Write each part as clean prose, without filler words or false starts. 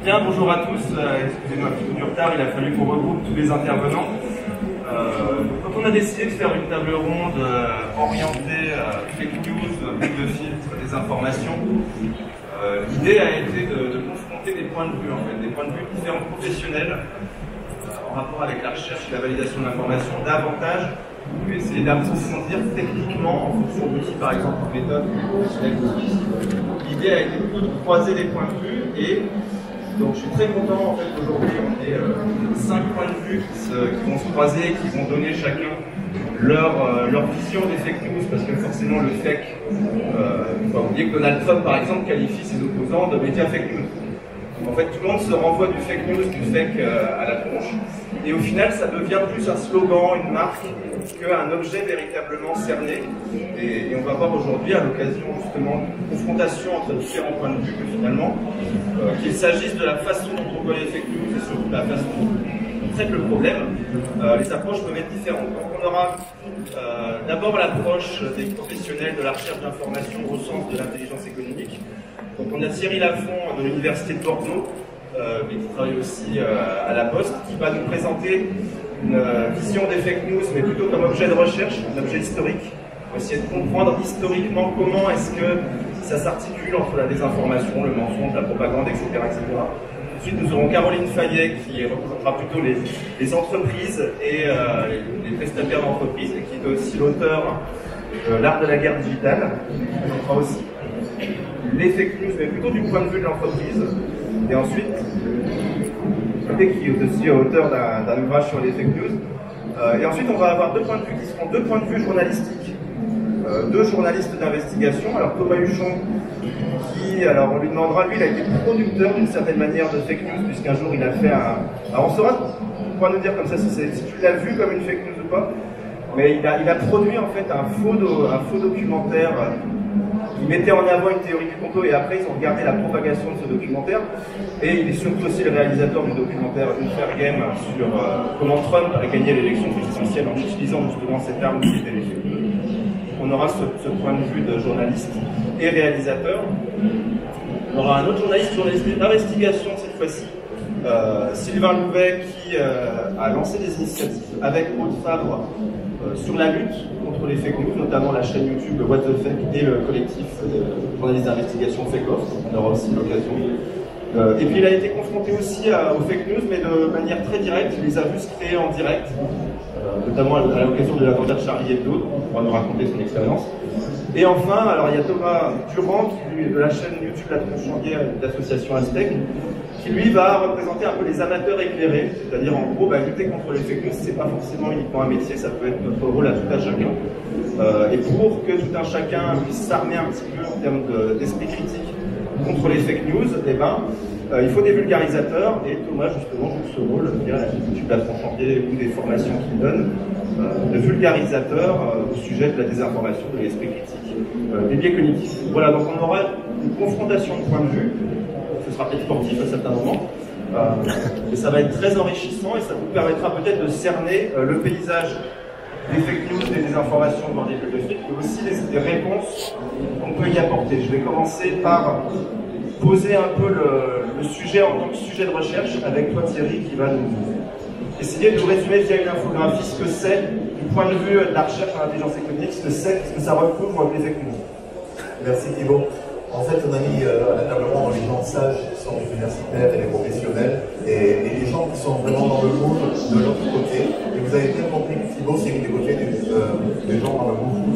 Bien, bonjour à tous. Excusez-moi un petit peu du retard, il a fallu qu'on regroupe tous les intervenants. Quand on a décidé de faire une table ronde orientée fake news, bout de filtre, des informations, l'idée a été de confronter des points de vue, en fait, des points de vue différents professionnels en rapport avec la recherche et la validation de l'information, davantage pour essayer d'approfondir techniquement, en fonction d'outils, par exemple, en méthode professionnelle. L'idée a été plutôt de croiser les points de vue et donc je suis très content en fait qu'aujourd'hui on ait 5 points de vue qui vont se croiser, qui vont donner chacun leur vision des fake news, parce que forcément le fake, il faut oublier que Donald Trump par exemple qualifie ses opposants de médias fake news. En fait, tout le monde se renvoie du fake news, du fake à la tronche. Et au final, ça devient plus un slogan, une marque, qu'un objet véritablement cerné. Et on va voir aujourd'hui, à l'occasion justement de confrontation entre différents points de vue, que finalement, qu'il s'agisse de la façon dont on voit les fake news et surtout la façon dont on traite le problème, les approches peuvent être différentes. Donc on aura d'abord l'approche des professionnels de la recherche d'information au sens de l'intelligence économique. Donc on a Thierry Lafont de l'Université de Bordeaux, mais qui travaille aussi à la Poste, qui va nous présenter une vision des fake news, mais plutôt comme objet de recherche, un objet historique. On va essayer de comprendre historiquement comment est-ce que ça s'articule entre la désinformation, le mensonge, la propagande, etc. etc. Ensuite, nous aurons Caroline Fayet, qui représentera plutôt les entreprises et les prestataires d'entreprises, et qui est aussi l'auteur de L'art de la guerre digitale. On présentera aussi les fake news, mais plutôt du point de vue de l'entreprise. Et ensuite, qui est aussi auteur d'un ouvrage sur les fake news. Et ensuite, on va avoir deux points de vue qui seront deux points de vue journalistiques. Deux journalistes d'investigation. Alors Thomas Huchon, qui, alors on lui demandera, lui il a été producteur d'une certaine manière de fake news, puisqu'un jour il a fait un... Alors on saura, on pourra nous dire comme ça si tu l'as vu comme une fake news ou pas, mais il a produit en fait un faux documentaire qui mettait en avant une théorie du complot, et après ils ont regardé la propagation de ce documentaire. Et il est surtout aussi le réalisateur du documentaire Unfair Game sur comment Trump a gagné l'élection présidentielle en utilisant justement cette arme qui était les fake news. On aura ce point de vue de journaliste et réalisateur. On aura un autre journaliste d'investigation cette fois-ci, Sylvain Louvet, qui a lancé des initiatives avec Aude Fabre sur la lutte contre les fake news, notamment la chaîne YouTube What the Fake et le collectif de journalistes d'investigation Fake Off. On aura aussi l'occasion. Et puis il a été confronté aussi aux fake news, mais de manière très directe. Il les a vus se créer en direct, notamment à l'occasion de l'attentat de Charlie Hebdo. On pourra nous raconter son expérience. Et enfin, alors il y a Thomas Durand, de la chaîne YouTube La Tronche-Chandier d'association Aztec, qui lui va représenter un peu les amateurs éclairés, c'est-à-dire en gros, lutter contre les fake news, c'est pas forcément uniquement un métier, ça peut être notre rôle à tout un chacun. Et pour que tout un chacun puisse s'armer un petit peu en termes d'esprit critique contre les fake news, eh ben, il faut des vulgarisateurs, et Thomas justement joue ce rôle via la chaîne YouTube La Tronche-Chandier ou des formations qu'il donne, de vulgarisateur au sujet de la désinformation, de l'esprit critique, des biais cognitifs. Voilà, donc on aura une confrontation de points de vue. Ce sera peut-être sportif à certains moments, mais ça va être très enrichissant et ça vous permettra peut-être de cerner le paysage des fake news, des désinformations dans les lieux de fake, mais aussi des réponses qu'on peut y apporter. Je vais commencer par poser un peu le sujet en tant que sujet de recherche avec toi Thierry, qui va nous essayer de nous résumer via une infographie ce que c'est du point de vue de la recherche en intelligence économique, ce que c'est, ce que ça recouvre les fake news. Merci Thibault. En fait, on a mis à la table ronde les gens sages qui sont universitaires et les professionnels, et les gens qui sont vraiment dans le moule de l'autre côté. Et vous avez bien compris que Thibault s'est mis du côté des gens dans le moule.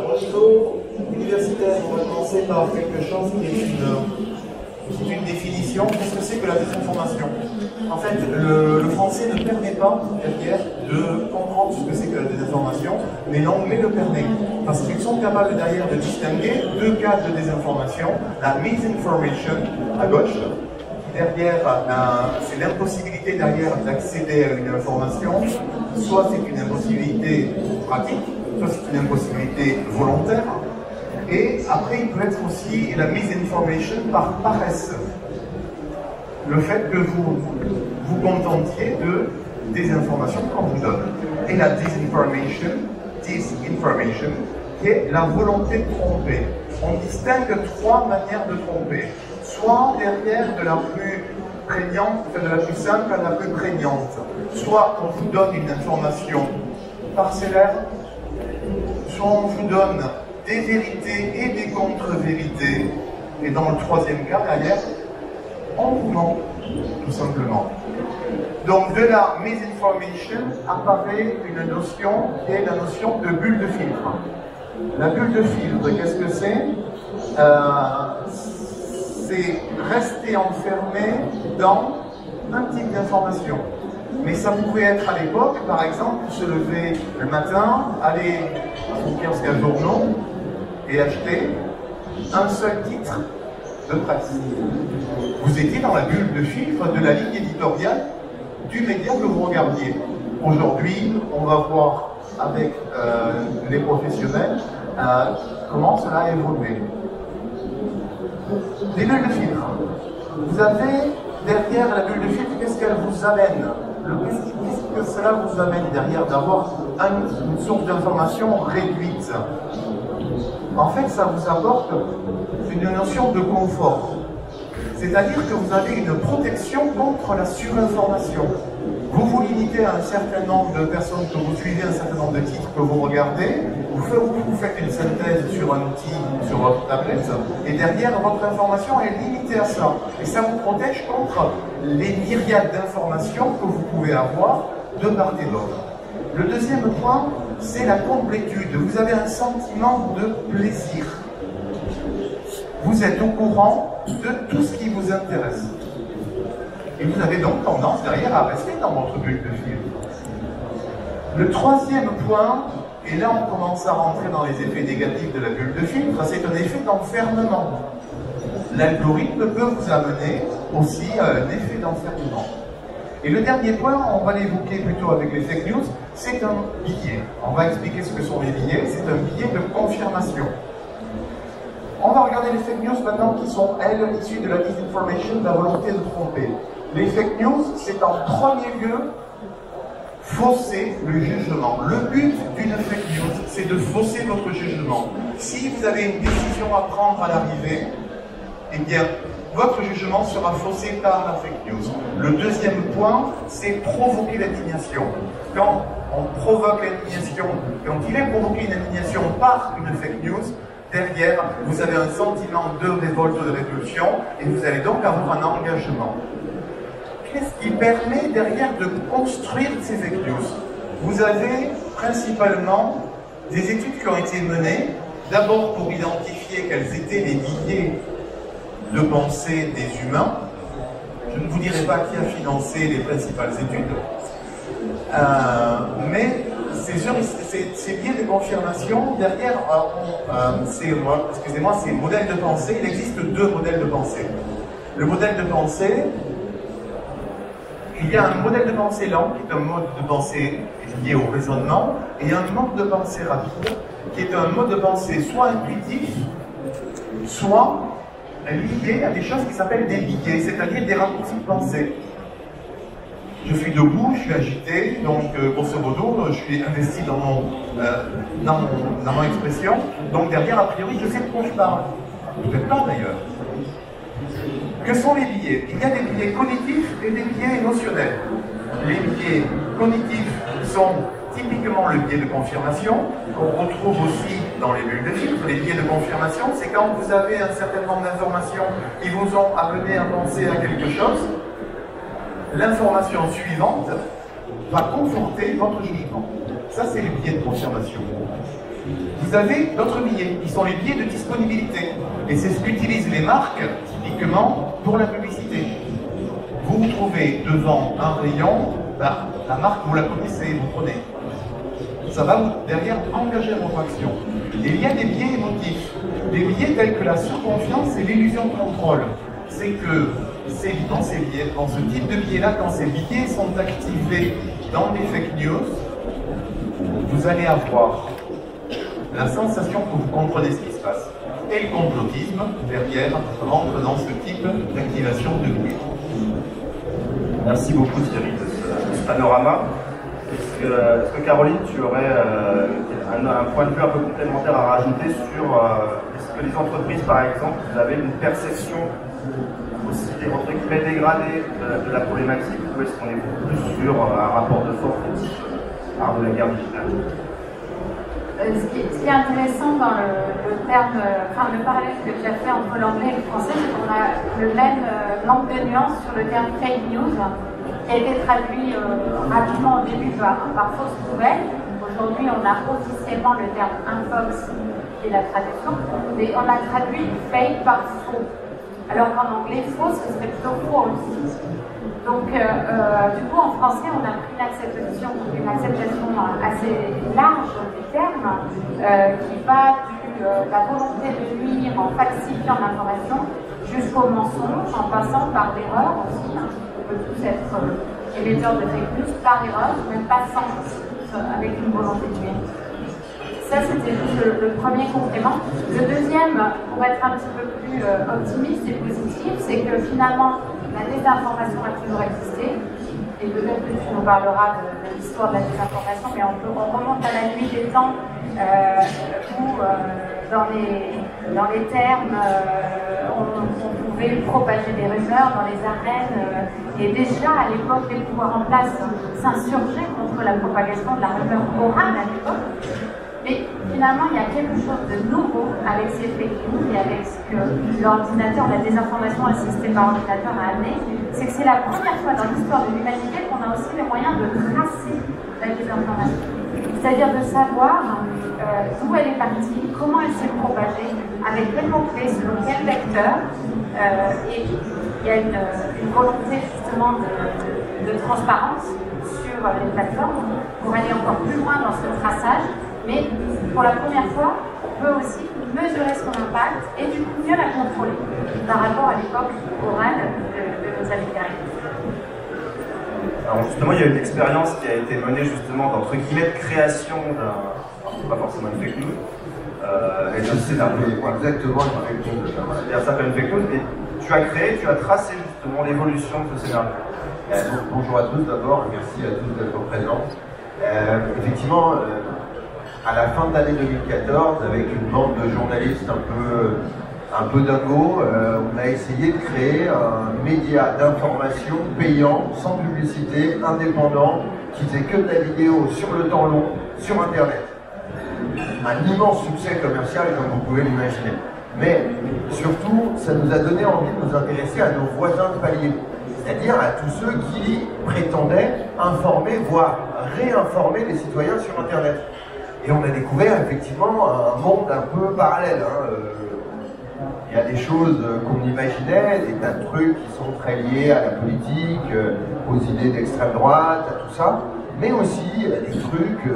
Au niveau universitaire, on va commencer par quelque chose qui est une définition. Qu'est-ce que c'est que la désinformation? En fait, le français ne permet pas, derrière, de comprendre ce que c'est que la désinformation, mais l'anglais le permet. Parce qu'ils sont capables derrière de distinguer deux cas de désinformation. La misinformation, à gauche, qui derrière, c'est l'impossibilité derrière d'accéder à une information, soit c'est une impossibilité pratique, soit c'est une impossibilité volontaire. Et après, il peut être aussi la misinformation par paresse. Le fait que vous vous contentiez des informations qu'on vous donne. Et la disinformation, qui est la volonté de tromper. On distingue trois manières de tromper. Soit soit derrière de la plus prégnante, de la plus simple à la plus prégnante. Soit on vous donne une information parcellaire, soit on vous donne des vérités et des contre-vérités, et dans le troisième cas, derrière, on vous ment, tout simplement. Donc de la misinformation apparaît une notion qui est la notion de bulle de filtre. La bulle de filtre, qu'est-ce que c'est? C'est rester enfermé dans un type d'information. Mais ça pouvait être à l'époque, par exemple, se lever le matin, aller à son kiosque à journaux et acheter un seul titre de presse. Vous étiez dans la bulle de filtre de la ligne éditoriale du média que vous regardiez. Aujourd'hui, on va voir avec les professionnels comment cela a évolué. Les bulles de filtre. Vous avez derrière la bulle de filtre, qu'est-ce qu'elle vous amène? Qu'est-ce que cela vous amène derrière d'avoir une source d'information réduite? En fait, ça vous apporte une notion de confort. C'est-à-dire que vous avez une protection contre la surinformation. Vous vous limitez à un certain nombre de personnes que vous suivez, un certain nombre de titres que vous regardez, vous faites une synthèse sur un outil, sur votre tablette, et derrière, votre information est limitée à ça. Et ça vous protège contre les myriades d'informations que vous pouvez avoir de part et d'autre. Le deuxième point, c'est la complétude. Vous avez un sentiment de plaisir. Vous êtes au courant de tout ce qui vous intéresse. Et vous avez donc tendance derrière à rester dans votre bulle de filtre. Le troisième point, et là on commence à rentrer dans les effets négatifs de la bulle de filtre, c'est un effet d'enfermement. L'algorithme peut vous amener aussi à un effet d'enfermement. Et le dernier point, on va l'évoquer plutôt avec les fake news, c'est un billet. On va expliquer ce que sont les billets, c'est un billet de confirmation. On va regarder les fake news maintenant qui sont, elles, issues de la disinformation, de la volonté de tromper. Les fake news, c'est en premier lieu fausser le jugement. Le but d'une fake news, c'est de fausser votre jugement. Si vous avez une décision à prendre à l'arrivée, eh bien, votre jugement sera faussé par la fake news. Le deuxième point, c'est provoquer l'indignation. Quand on provoque l'indignation, quand il est provoqué une indignation par une fake news, derrière, vous avez un sentiment de révolte, de répulsion, et vous allez donc avoir un engagement. Qu'est-ce qui permet derrière de construire ces fake news? Vous avez principalement des études qui ont été menées, d'abord pour identifier quels étaient les biais de pensée des humains. Je ne vous dirai pas qui a financé les principales études, mais ces biais de confirmation, derrière, excusez-moi, ces modèles de pensée, il existe deux modèles de pensée. Le modèle de pensée, il y a un modèle de pensée lent, qui est un mode de pensée lié au raisonnement, et un mode de pensée rapide, qui est un mode de pensée soit intuitif, soit lié à des choses qui s'appellent des biais, c'est-à-dire des raccourcis de pensée. Je suis debout, je suis agité, donc grosso modo, je suis investi dans mon expression, donc derrière, a priori, je sais de quoi je parle. Peut-être pas d'ailleurs. Que sont les biais? Il y a des biais cognitifs et des biais émotionnels. Les biais cognitifs sont typiquement le biais de confirmation, qu'on retrouve aussi dans les bulles de filtre. Les biais de confirmation, c'est quand vous avez un certain nombre d'informations qui vous ont amené à penser à quelque chose, l'information suivante va conforter votre jugement. Ça, c'est les biais de confirmation. Vous avez d'autres biais, qui sont les biais de disponibilité. Et c'est ce qu'utilisent les marques, typiquement, pour la publicité. Vous vous trouvez devant un rayon, la marque, vous la connaissez, vous prenez. Ça va derrière engager votre action. Et il y a des biais émotifs. Des biais tels que la surconfiance et l'illusion de contrôle. C'est que dans ce type de biais-là, quand ces biais sont activés dans les fake news, vous allez avoir la sensation que vous comprenez ce qui se passe. Et le complotisme, derrière, rentre dans ce type d'activation de biais. Merci beaucoup Thierry de ce panorama. Est-ce que Caroline, tu aurais un point de vue un peu complémentaire à rajouter sur est-ce que les entreprises, par exemple, vous avez une perception très dégradé de la problématique, ou est-ce qu'on est beaucoup plus sur un rapport de force de la guerre digitale? Ce qui est intéressant dans le terme, le parallèle que tu as fait entre l'anglais et le français, c'est qu'on a le même manque de nuances sur le terme fake news, qui a été traduit rapidement au début par fausse nouvelle. Aujourd'hui, on a officiellement le terme infox qui est la traduction, mais on a traduit fake par faux. Alors qu'en anglais, faux, ce serait plutôt false. Donc, du coup, en français, on a pris une acceptation assez large du terme, qui va de la volonté de nuire en falsifiant l'information jusqu'au mensonge, en passant par l'erreur aussi. On peut tous être émetteurs de fake news par erreur, même pas sans, avec une volonté de nuire. Ça, c'était juste le premier complément. Le deuxième, pour être un petit peu plus optimiste et positif, c'est que finalement, la désinformation a toujours existé. Et peut-être que tu nous parleras de l'histoire de la désinformation, mais on remonte à la nuit des temps où, dans les termes, on pouvait propager des rumeurs dans les arènes. Et déjà, à l'époque, les pouvoirs en place s'insurgeaient contre la propagation de la rumeur orale à l'époque. Mais finalement, il y a quelque chose de nouveau avec ces fake news et avec ce que l'ordinateur, la désinformation assistée par ordinateur a amené, c'est que c'est la première fois dans l'histoire de l'humanité qu'on a aussi les moyens de tracer la désinformation. C'est-à-dire de savoir d'où elle est partie, comment elle s'est propagée, avec quels mots-clés, selon quel vecteur. Et il y a une volonté justement de transparence sur les plateformes pour aller encore plus loin dans ce traçage. Mais pour la première fois, on peut aussi mesurer son impact et du coup mieux la contrôler par rapport à l'époque orale de nos années dernières. Alors justement, il y a une expérience qui a été menée justement d'entre guillemets de création pas forcément une fake news. Et c'est un peu exactement une fake news. C'est-à-dire ça s'appelle une fake news, et tu as tracé justement l'évolution de ce scénario. Bonjour à tous d'abord, merci à tous d'être présents. Effectivement, à la fin de l'année 2014, avec une bande de journalistes un peu dingo, on a essayé de créer un média d'information payant, sans publicité, indépendant, qui faisait que de la vidéo sur le temps long, sur Internet. Un immense succès commercial, comme vous pouvez l'imaginer. Mais surtout, ça nous a donné envie de nous intéresser à nos voisins de palier, c'est-à-dire à tous ceux qui prétendaient informer, voire réinformer les citoyens sur Internet. Et on a découvert effectivement un monde un peu parallèle. Il y a des choses qu'on imaginait, des tas de trucs qui sont très liés à la politique, aux idées d'extrême droite, à tout ça, mais aussi des trucs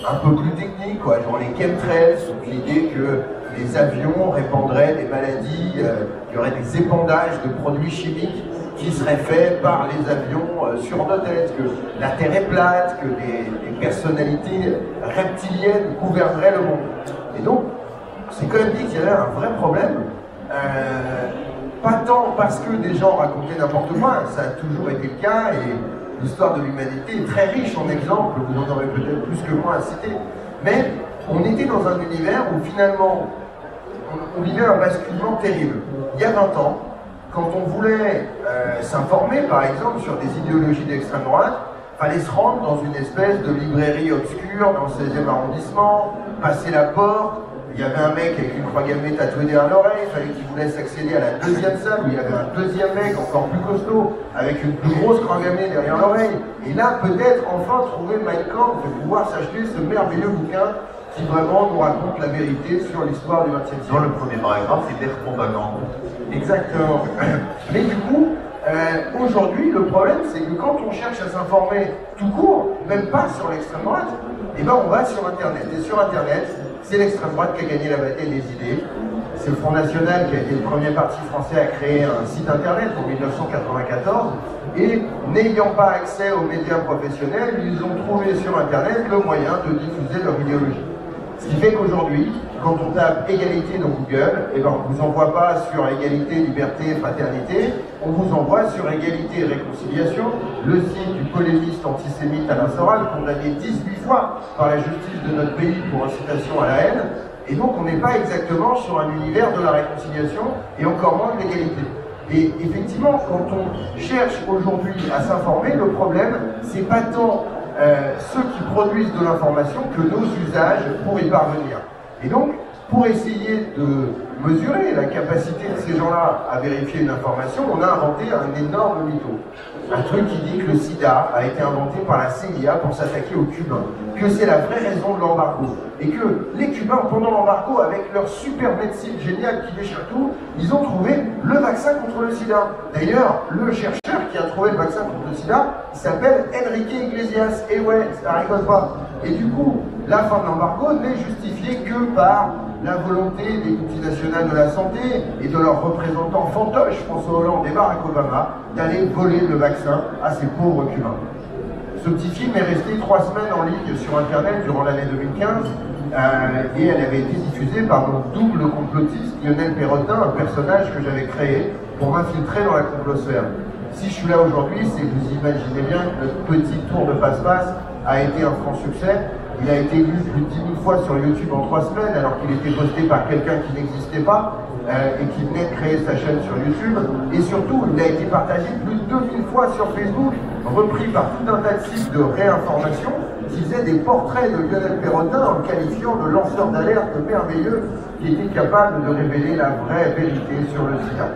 un peu plus techniques, quoi, genre les chemtrails, donc l'idée que les avions répandraient des maladies, qu'il y aurait des épandages de produits chimiques qui seraient faits par les avions sur nos têtes, que la Terre est plate, que des personnalités reptiliennes gouverneraient le monde. Et donc, c'est quand même dit qu'il y avait un vrai problème, pas tant parce que des gens racontaient n'importe quoi, ça a toujours été le cas, et l'histoire de l'humanité est très riche en exemples, vous en aurez peut-être plus que moi à citer, mais on était dans un univers où finalement, on vivait un basculement terrible. Il y a 20 ans, quand on voulait s'informer, par exemple, sur des idéologies d'extrême droite, il fallait se rendre dans une espèce de librairie obscure dans le 16e arrondissement, passer la porte, il y avait un mec avec une croix gammée tatouée derrière l'oreille, il fallait qu'il vous laisse accéder à la deuxième salle où il y avait un deuxième mec encore plus costaud, avec une plus grosse croix gammée derrière l'oreille. Et là, peut-être enfin trouver Mein Kampf et pouvoir s'acheter ce merveilleux bouquin qui vraiment nous raconte la vérité sur l'histoire du XXe siècle. Dans le premier paragraphe, c'est des propagande. Exactement. Mais du coup, aujourd'hui, le problème, c'est que quand on cherche à s'informer tout court, même pas sur l'extrême droite, eh ben on va sur Internet. Et sur Internet, c'est l'extrême droite qui a gagné la bataille des idées. C'est le Front National qui a été le premier parti français à créer un site Internet en 1994. Et n'ayant pas accès aux médias professionnels, ils ont trouvé sur Internet le moyen de diffuser leur idéologie. Ce qui fait qu'aujourd'hui, quand on tape égalité dans Google, eh ben on ne vous envoie pas sur égalité, liberté, fraternité, on vous envoie sur égalité et réconciliation, le site du polémiste antisémite Alain Soral, condamné 18 fois par la justice de notre pays pour incitation à la haine. Et donc on n'est pas exactement sur un univers de la réconciliation et encore moins de l'égalité. Et effectivement, quand on cherche aujourd'hui à s'informer, le problème, c'est pas tant ceux qui produisent de l'information que nos usages pour y parvenir. Et donc, pour essayer de mesurer la capacité de ces gens-là à vérifier une information, on a inventé un énorme mytho. Un truc qui dit que le sida a été inventé par la CIA pour s'attaquer aux Cubains, que c'est la vraie raison de l'embargo, et que les Cubains, pendant l'embargo, avec leur super médecine géniale qui déchire tout, ils ont trouvé le vaccin contre le sida. D'ailleurs, le chercheur qui a trouvé le vaccin contre le sida, il s'appelle Enrique Iglesias, et ouais, ça rigole pas. Et du coup, la fin de l'embargo n'est justifiée que par la volonté des multinationales de la santé et de leurs représentants fantoches, François Hollande et Barack Obama, d'aller voler le vaccin à ces pauvres Cubains. Ce petit film est resté 3 semaines en ligne sur Internet durant l'année 2015 et elle avait été diffusée par mon double complotiste Lionel Perrotin, un personnage que j'avais créé pour m'infiltrer dans la complosphère. Si je suis là aujourd'hui, c'est que vous imaginez bien que notre petit tour de passe-passe a été un franc succès. Il a été vu plus de 10 000 fois sur YouTube en 3 semaines, alors qu'il était posté par quelqu'un qui n'existait pas et qui venait de créer sa chaîne sur YouTube. Et surtout, il a été partagé plus de 2000 fois sur Facebook, repris par tout un tas de sites de réinformation qui faisaient des portraits de Lionel Perrotin en le qualifiant de lanceur d'alerte merveilleux qui était capable de révéler la vraie vérité sur le sida.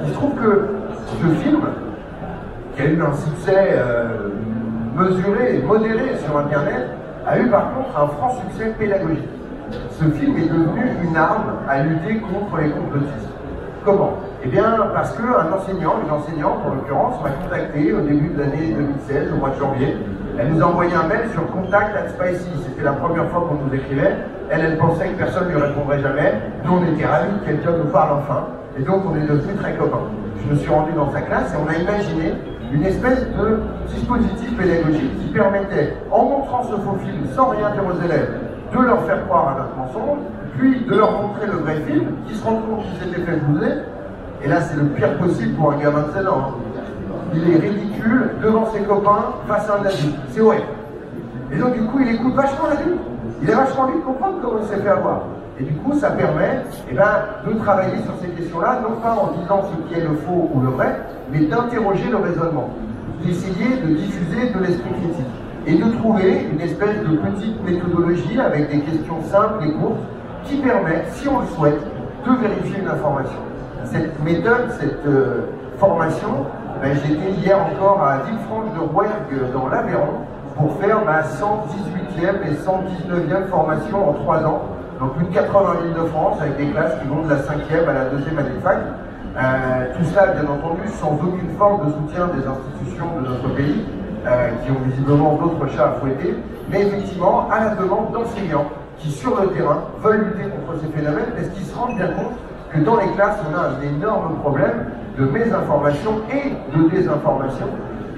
Il se trouve que ce film, qui a eu un succès mesuré et modéré sur Internet, a eu par contre un franc succès pédagogique. Ce film est devenu une arme à lutter contre les complotistes. Comment? Eh bien parce qu'un enseignant, une enseignante en l'occurrence, m'a contacté au début de l'année 2016, au mois de janvier. Elle nous a envoyé un mail sur contact@spicy. C'était la première fois qu'on nous écrivait. Elle pensait que personne ne lui répondrait jamais. Nous, on était ravis que quelqu'un nous parle enfin. Et donc, on est devenus très copains. Je me suis rendu dans sa classe et on a imaginé une espèce de dispositif pédagogique qui permettait, en montrant ce faux film sans rien dire aux élèves, de leur faire croire à notre mensonge, puis de leur montrer le vrai film, qui se rendent compte qu'ils s'étaient fait blouser. Et là, c'est le pire possible pour un gamin de 16 ans. Il est ridicule devant ses copains face à un adulte. C'est horrible. Et donc, du coup, il écoute vachement l'adulte. Il a vachement envie de comprendre comment il s'est fait avoir. Et du coup, ça permet de travailler sur ces questions-là, non pas en disant ce qui est le faux ou le vrai, mais d'interroger le raisonnement, d'essayer de diffuser de l'esprit critique et de trouver une espèce de petite méthodologie avec des questions simples et courtes qui permet, si on le souhaite, de vérifier une information. Cette méthode, cette formation, j'étais hier encore à Villefranche-de-Rouergue dans l'Aveyron pour faire ma 118e et 119e formation en 3 ans dans plus de 80 villes de France avec des classes qui vont de la 5e à la 2e année de fac. Tout cela, bien entendu, sans aucune forme de soutien des institutions de notre pays, qui ont visiblement d'autres chats à fouetter, mais effectivement à la demande d'enseignants qui, sur le terrain, veulent lutter contre ces phénomènes parce qu'ils se rendent bien compte que dans les classes, on a un énorme problème de mésinformation et de désinformation.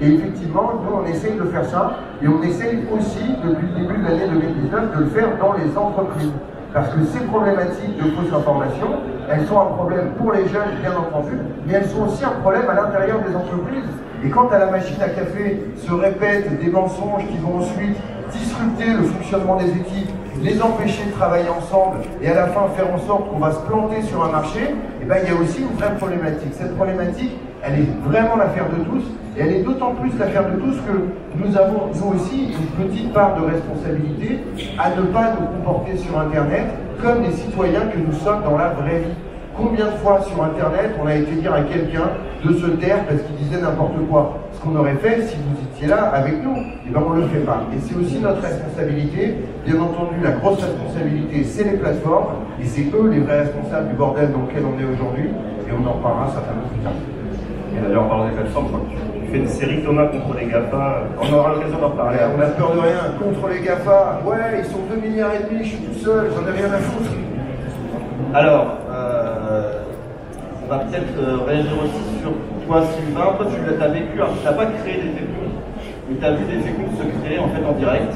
Et effectivement, nous, on essaye de faire ça, et on essaye aussi, depuis le début de l'année 2019, de le faire dans les entreprises. Parce que ces problématiques de fausse information, elles sont un problème pour les jeunes, bien entendu, mais elles sont aussi un problème à l'intérieur des entreprises. Et quand à la machine à café se répètent des mensonges qui vont ensuite disrupter le fonctionnement des équipes, les empêcher de travailler ensemble et à la fin faire en sorte qu'on va se planter sur un marché, il y a aussi une vraie problématique. Cette problématique, elle est vraiment l'affaire de tous, et elle est d'autant plus l'affaire de tous que nous avons, nous aussi, une petite part de responsabilité à ne pas nous comporter sur Internet comme les citoyens que nous sommes dans la vraie vie. Combien de fois sur Internet on a été dire à quelqu'un de se taire parce qu'il disait n'importe quoi? Ce qu'on aurait fait si vous étiez là avec nous, on ne le fait pas. Et c'est aussi notre responsabilité. Bien entendu, la grosse responsabilité, c'est les plateformes, et c'est eux les vrais responsables du bordel dans lequel on est aujourd'hui, et on en reparlera certainement plus tard. Et d'ailleurs, en parlant des plateformes, tu fais une série Thomas contre les GAFA, on aura l'occasion d'en reparler. On a peur de rien, contre les GAFA, ouais, ils sont 2,5 milliards, je suis tout seul, j'en ai rien à foutre. Alors, on va peut-être réagir aussi sur toi, Sylvain. Toi, tu l'as vécu, alors tu n'as pas créé des fake news, mais tu as vu des fake news se créer en fait en direct,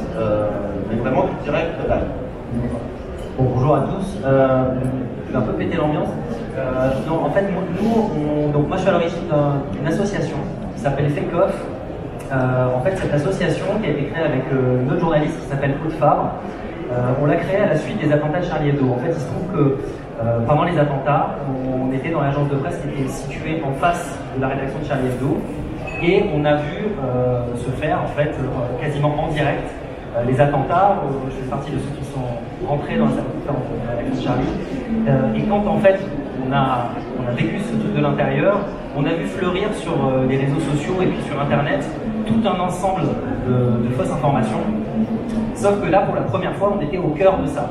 mais vraiment du direct live. Bon, bonjour à tous. Je vais un peu péter l'ambiance. Non, en fait, moi je suis à l'origine d'une association qui s'appelle Fake Off. En fait, cette association qui a été créée avec une autre journaliste qui s'appelle Aude Fabre, on l'a créée à la suite des attentats de Charlie Hebdo. En fait, il se trouve que pendant les attentats, on était dans l'agence de presse qui était située en face de la rédaction de Charlie Hebdo, et on a vu se faire en fait quasiment en direct les attentats. Je fais partie de ceux qui sont rentrés dans la rédaction de Charlie, et quand en fait on a vécu ce truc de l'intérieur, on a vu fleurir sur les réseaux sociaux et puis sur internet tout un ensemble de fausses informations, sauf que là pour la première fois on était au cœur de ça.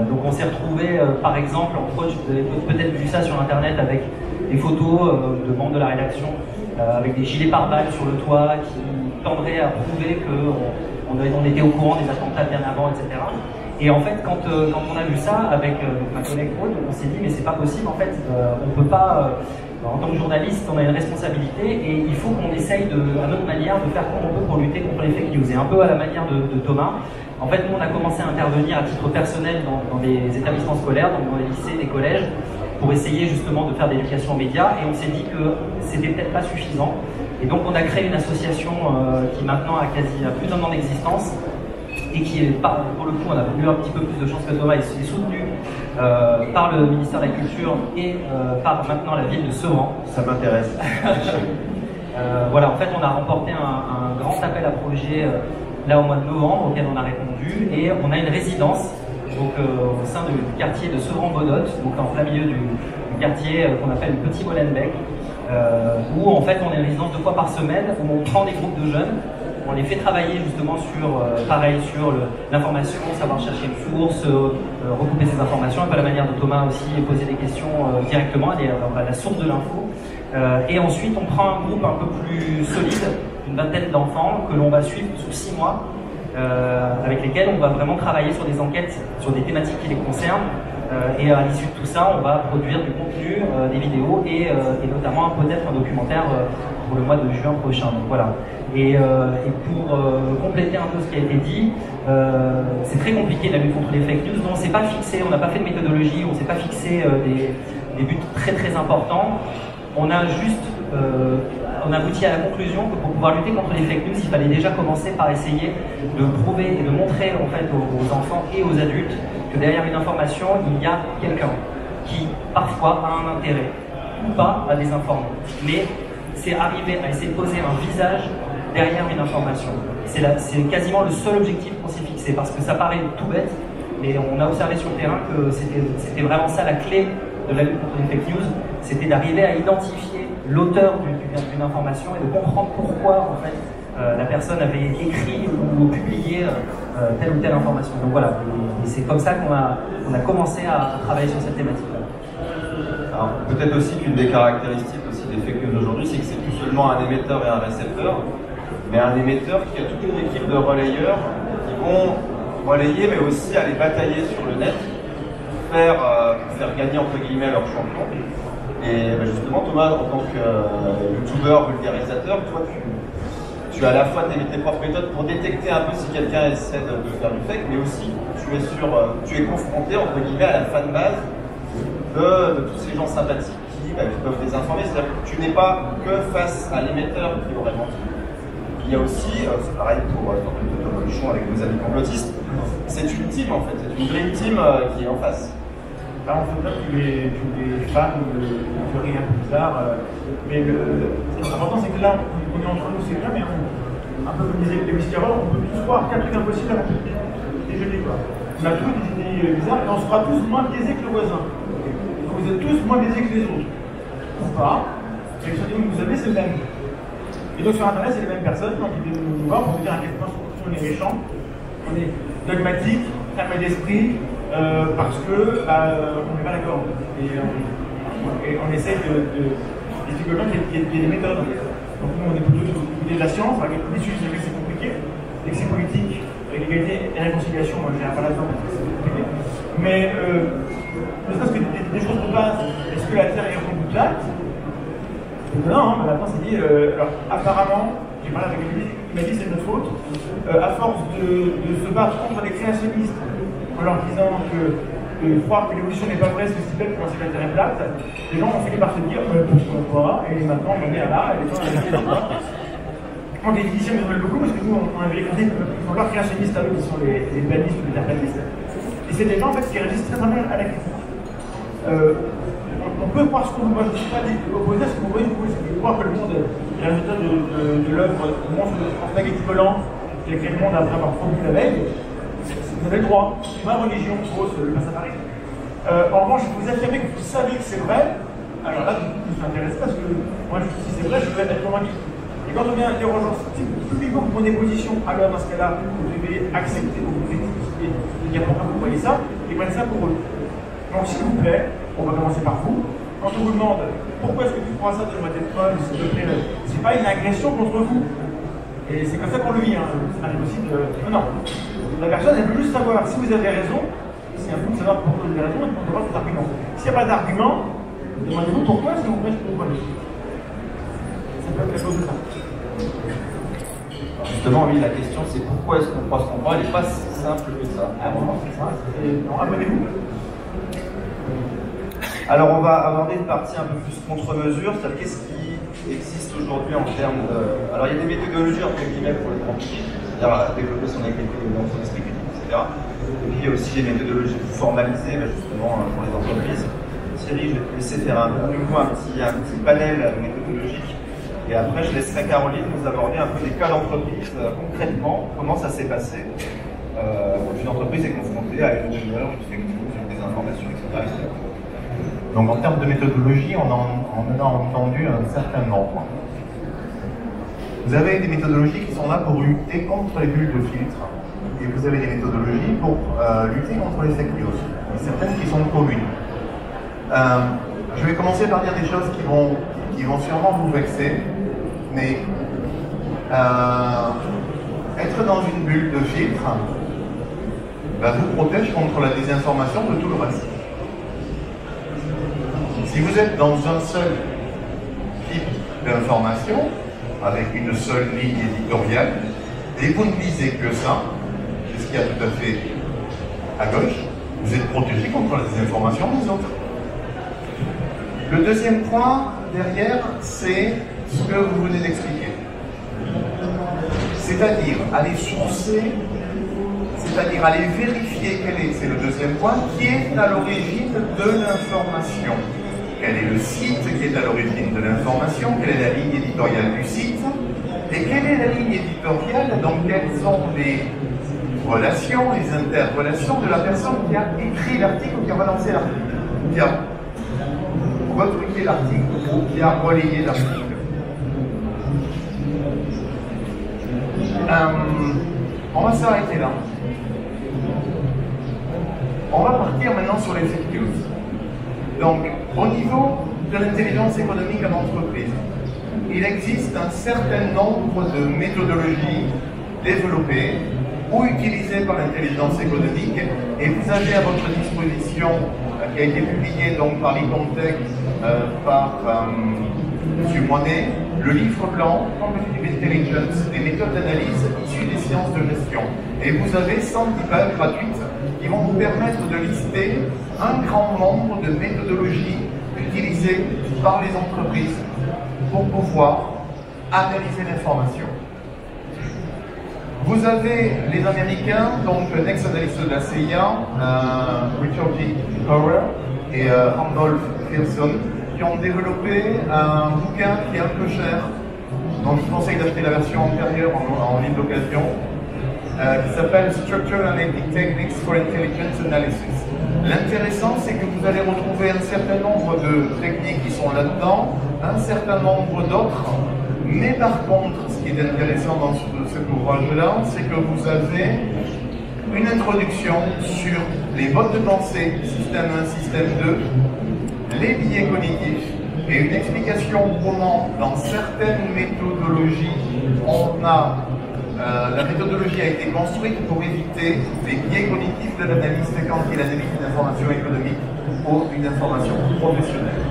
Donc on s'est retrouvé par exemple, entre autres, vous avez peut-être vu ça sur internet avec des photos de membres de la rédaction avec des gilets pare-balles sur le toit qui tendraient à prouver qu'on était au courant des attentats bien avant, etc. Et en fait, quand on a vu ça avec ma collègue Aude, on s'est dit mais c'est pas possible, en fait, on peut pas, en tant que journaliste, on a une responsabilité et il faut qu'on essaye à notre manière de faire comme on peut pour lutter contre les fake news. Et un peu à la manière de Thomas, en fait, nous on a commencé à intervenir à titre personnel dans des établissements scolaires, donc dans les lycées, les collèges, pour essayer justement de faire de l'éducation aux médias, et on s'est dit que c'était peut-être pas suffisant. Et donc on a créé une association qui maintenant a plus d'un an d'existence, et qui est, pour le coup, on a eu un petit peu plus de chance que Thomas, est soutenue par le ministère de la Culture et par maintenant la ville de Sevran. Ça m'intéresse. Voilà, en fait, on a remporté un grand appel à projet là au mois de novembre, auquel on a répondu, et on a une résidence donc, au sein du quartier de Sevran-Bodotte, donc en plein milieu du quartier qu'on appelle le Petit Molenbeek, où en fait on est une résidence 2 fois par semaine, où on prend des groupes de jeunes. On les fait travailler justement sur, pareil, sur l'information, savoir chercher une source, recouper ces informations, un peu à la manière de Thomas aussi, poser des questions directement, aller à la source de l'info. Et ensuite, on prend un groupe un peu plus solide, une vingtaine d'enfants, que l'on va suivre sous 6 mois, avec lesquels on va vraiment travailler sur des enquêtes, sur des thématiques qui les concernent. Et à l'issue de tout ça, on va produire du contenu, des vidéos et notamment peut-être un documentaire pour le mois de juin prochain. Donc voilà. Et pour compléter un peu ce qui a été dit, c'est très compliqué la lutte contre les fake news. On ne s'est pas fixé, on n'a pas fait de méthodologie, on ne s'est pas fixé des buts très très importants. On a juste on aboutit à la conclusion que pour pouvoir lutter contre les fake news, il fallait déjà commencer par essayer de prouver et de montrer en fait aux enfants et aux adultes que derrière une information, il y a quelqu'un qui parfois a un intérêt ou pas à désinformer. Mais c'est arriver à essayer de poser un visage derrière une information. C'est quasiment le seul objectif qu'on s'est fixé, parce que ça paraît tout bête, mais on a observé sur le terrain que c'était vraiment ça la clé de la lutte contre les fake news, c'était d'arriver à identifier l'auteur d'une information et de comprendre pourquoi en fait la personne avait écrit ou publié telle ou telle information. Donc voilà, et c'est comme ça qu'on a commencé à travailler sur cette thématique-là. Alors peut-être aussi qu'une des caractéristiques aussi des fake news aujourd'hui, c'est que c'est plus seulement un émetteur et un récepteur, mais un émetteur qui a toute une équipe de relayeurs qui vont relayer, mais aussi aller batailler sur le net, faire gagner entre guillemets leur champion. Et justement, Thomas, en tant que youtubeur, vulgarisateur, toi, tu as à la fois tes propres méthodes pour détecter un peu si quelqu'un essaie de faire du fake, mais aussi tu es confronté entre guillemets à la fanbase de tous ces gens sympathiques qui peuvent désinformer. C'est-à-dire que tu n'es pas que face à l'émetteur qui aurait menti. Il y a aussi, c'est pareil pour Thomas Luchon avec nos amis complotistes, c'est une team en fait, c'est une dream team qui est en face. Là, on se note tous les fans de théories un peu bizarres, mais ce qui est important, c'est que là, on est entre nous, c'est bien, mais un peu comme disait Lewis Carroll, on peut tous croire qu'un truc impossible à déjeuner, quoi. On a tous des idées bizarres, et on sera tous moins biaisés que le voisin. Donc vous êtes tous moins biaisés que les autres. Ou pas, et le sentiment que vous avez, c'est le même. Et donc sur Internet, c'est les mêmes personnes, donc ils viennent nous voir pour nous dire à quel point on est méchant, on est dogmatique, fermé d'esprit, parce que on n'est pas d'accord. Et on essaie effectivement qu'il y ait des méthodes. Donc nous on est plutôt du côté de la science, avec les sujets sur lesquels c'est compliqué, dès que c'est politique, avec l'égalité et la réconciliation, moi je n'irai pas là-dedans parce que c'est compliqué. Mais ne serait-ce que des choses de base, est-ce que la Terre est ronde ou plate? Non, la réponse est dit, alors apparemment, j'ai parlé avec lui, il m'a dit c'est notre faute, à force de se battre contre les créationnistes en leur disant que croire que l'évolution n'est pas vraie, c'est aussi bête pour penser que la Terre est plate, les gens ont fini par se dire pourquoi, et maintenant on en est à là, et les gens ont fait là. Donc les physiciens nous en veulent beaucoup, parce que nous on avait compris qu'ils sont leurs créationnistes à eux, qui sont les bannistes ou les terraplanistes, et c'est des gens en fait qui réagissent très bien à la critique. On peut croire ce qu'on veut, moi je ne suis pas opposé à ce que vous voyez, je crois que le monde est le résultat de l'œuvre du monde de spaghetti volant qui a créé le monde après avoir fondu la veille. Vous avez le droit, c'est ma religion fausse, le passe à Paris. En revanche, vous affirmez que vous savez que c'est vrai, alors là, je suis intéressé parce que moi, si c'est vrai, je vais être convaincu. Et quand on vient interroger publiquement pour des positions, alors dans ce cas-là, vous devez accepter, vous devez expliquer, dire pourquoi vous voyez ça, et prennent ça pour eux. Donc, s'il vous plaît, on va commencer par vous. Quand on vous demande pourquoi est-ce que tu crois ça de ma tête folle, s'il te plaît, c'est pas une agression contre vous. Et c'est comme ça qu'on le vit, hein. C'est impossible. Non. La personne, elle veut juste savoir si vous avez raison, c'est un peu de savoir pourquoi vous avez raison et pour avoir des arguments. S'il n'y a pas d'argument, demandez-vous pourquoi est-ce que vous voulez pour vous. Ça peut être quelque chose de ça. Justement, oui, la question c'est pourquoi est-ce qu'on croit ce qu'on croit, elle n'est pas si simple que ça. Ah bon, c'est ça. Abonnez-vous. Alors on va aborder une partie un peu plus contre-mesure, c'est-à-dire qu'est-ce qui existe aujourd'hui en termes de... Alors il y a des méthodologies entre guillemets pour le grand public, c'est-à-dire développer son activité dans son esprit critique, etc. Et puis il y a aussi des méthodologies plus formalisées, justement pour les entreprises. Thierry, je vais te laisser faire un petit panel méthodologique. Et après, je laisserai Caroline nous aborder un peu des cas d'entreprise, concrètement, comment ça s'est passé. Une entreprise est confrontée à une rumeur, une fake news, une désinformation, etc. Donc en termes de méthodologie, on en a entendu un certain nombre. Vous avez des méthodologies qui sont là pour lutter contre les bulles de filtre, et vous avez des méthodologies pour lutter contre les fake news, et certaines qui sont communes. Je vais commencer par dire des choses qui vont sûrement vous vexer, mais être dans une bulle de filtre vous protège contre la désinformation de tout le reste. Si vous êtes dans un seul type d'information, avec une seule ligne éditoriale, et vous ne lisez que ça, c'est ce qu'il y a tout à fait à gauche, vous êtes protégé contre la désinformation des autres. Le deuxième point derrière, c'est ce que vous venez d'expliquer. C'est-à-dire aller sourcer, c'est-à-dire aller vérifier c'est le deuxième point, qui est à l'origine de l'information. Quel est le site qui est à l'origine de l'information, quelle est la ligne éditoriale du site, et quelle est la ligne éditoriale, donc quelles sont les relations, les interrelations de la personne qui a écrit l'article ou qui a relancé l'article, qui a retweeté l'article ou qui a relayé l'article. On va s'arrêter là. On va partir maintenant sur les fake news. Donc, au niveau de l'intelligence économique en entreprise, il existe un certain nombre de méthodologies développées ou utilisées par l'intelligence économique, et vous avez à votre disposition, qui a été publié donc par l'Icontech, par M. Moinet, le livre blanc Competitive Intelligence, des méthodes d'analyse issues des sciences de gestion. Et vous avez 110 pages gratuites qui vont vous permettre de lister un grand nombre de méthodologies utilisées par les entreprises pour pouvoir analyser l'information. Vous avez les Américains, donc l'ex-analyste de la CIA, Richard G. Power et Randolph Pearson, qui ont développé un bouquin qui est un peu cher, dont je vous conseille d'acheter la version antérieure en libre d'occasion, qui s'appelle Structural Analytic Techniques for Intelligence Analysis. L'intéressant, c'est que vous allez retrouver un certain nombre de techniques qui sont là-dedans, un certain nombre d'autres, mais par contre, ce qui est intéressant dans cet ouvrage-là, c'est que vous avez une introduction sur les modes de pensée, système 1, système 2, les biais cognitifs, et une explication comment, dans certaines méthodologies, la méthodologie a été construite pour éviter les biais cognitifs de l'analyste quand il analyse une information économique ou une information professionnelle.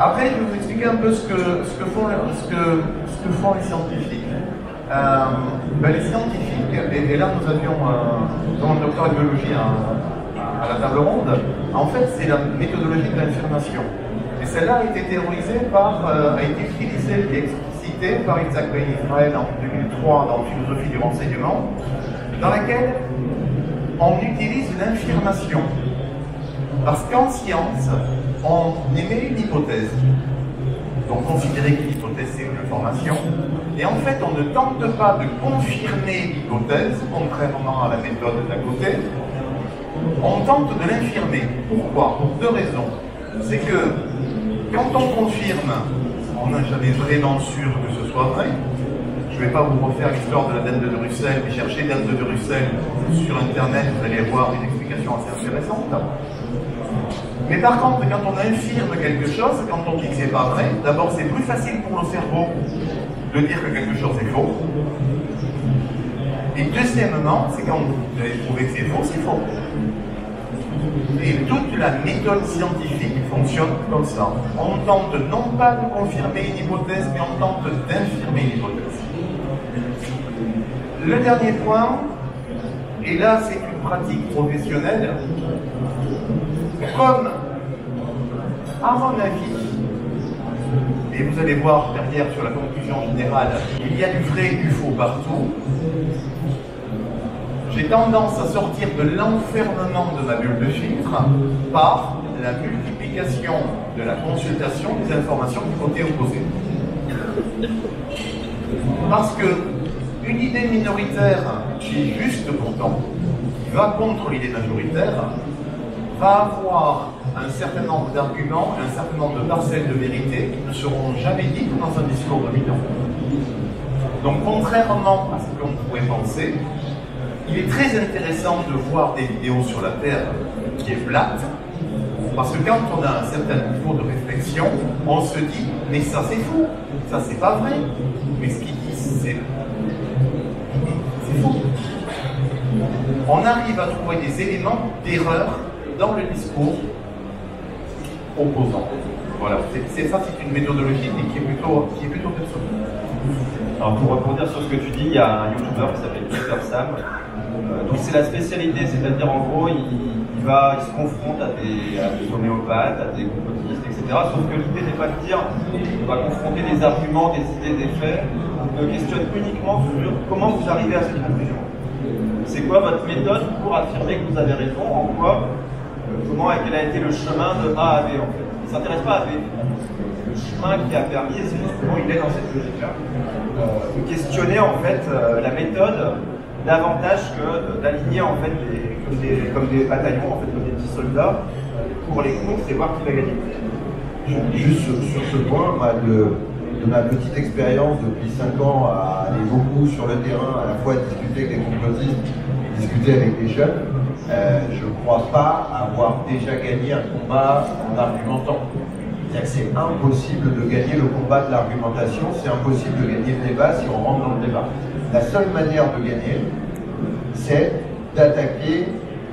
Après, je vais vous expliquer un peu ce que font les scientifiques. Les scientifiques, et là nous avions un docteur en biologie à la table ronde, en fait c'est la méthodologie de l'affirmation. Et celle-là a été théorisée a été utilisée et explicitée par Isaac Ben Israel en 2003 dans Philosophie du renseignement, dans laquelle on utilise l'infirmation. Parce qu'en science, on émet une hypothèse. Donc considérer que l'hypothèse c'est une information. Et en fait, on ne tente pas de confirmer l'hypothèse, contrairement à la méthode d'à côté. On tente de l'infirmer. Pourquoi? Pour deux raisons. C'est que quand on confirme, on n'a jamais vraiment sûr que ce soit vrai. Je ne vais pas vous refaire l'histoire de la dinde de Russell, mais cherchez dinde de Russell sur Internet, vous allez voir une explication assez intéressante. Mais par contre, quand on infirme quelque chose, quand on dit que c'est pas vrai, d'abord c'est plus facile pour le cerveau de dire que quelque chose est faux. Et deuxièmement, c'est quand vous avez prouvé que c'est faux. Et toute la méthode scientifique fonctionne comme ça. On tente non pas de confirmer une hypothèse, mais on tente d'infirmer une hypothèse. Le dernier point, et là c'est une pratique professionnelle, comme, à mon avis, et vous allez voir derrière sur la conclusion générale, il y a du vrai et du faux partout, j'ai tendance à sortir de l'enfermement de ma bulle de filtre par la multiplication de la consultation des informations du côté opposé. Parce que une idée minoritaire qui est juste pourtant, qui va contre l'idée majoritaire, va avoir un certain nombre d'arguments, un certain nombre de parcelles de vérité qui ne seront jamais dites dans un discours dominant. Donc contrairement à ce qu'on pourrait penser, il est très intéressant de voir des vidéos sur la Terre qui est plate, parce que quand on a un certain niveau de réflexion, on se dit « mais ça c'est faux, ça c'est pas vrai, mais ce qu'ils disent c'est faux ». On arrive à trouver des éléments d'erreur dans le discours opposant. Voilà, c'est une méthodologie qui est plutôt personnelle. Alors pour rebondir sur ce que tu dis, il y a un YouTuber qui s'appelle Peter Sam. Donc c'est la spécialité, c'est-à-dire en gros, il se confronte à des homéopathes, à des complotistes, etc. Sauf que l'idée n'est pas de dire on va confronter des arguments, des idées, des faits. On questionne uniquement sur comment vous arrivez à cette conclusion. C'est quoi votre méthode pour affirmer que vous avez raison, en quoi, comment, quel a été le chemin de A à B en fait. Il ne s'intéresse pas à B. Le chemin qui a permis, c'est juste comment il est dans cette logique-là. De questionner en fait la méthode davantage que d'aligner en fait comme des bataillons, en fait, comme des petits soldats, pour les contre et voir qui va gagner. Juste sur ce point, de ma petite expérience depuis 5 ans à aller beaucoup sur le terrain, à la fois discuter avec des complotistes et discuter avec des jeunes, je ne crois pas avoir déjà gagné un combat en argumentant. C'est-à-dire que c'est impossible de gagner le combat de l'argumentation, c'est impossible de gagner le débat si on rentre dans le débat. La seule manière de gagner, c'est d'attaquer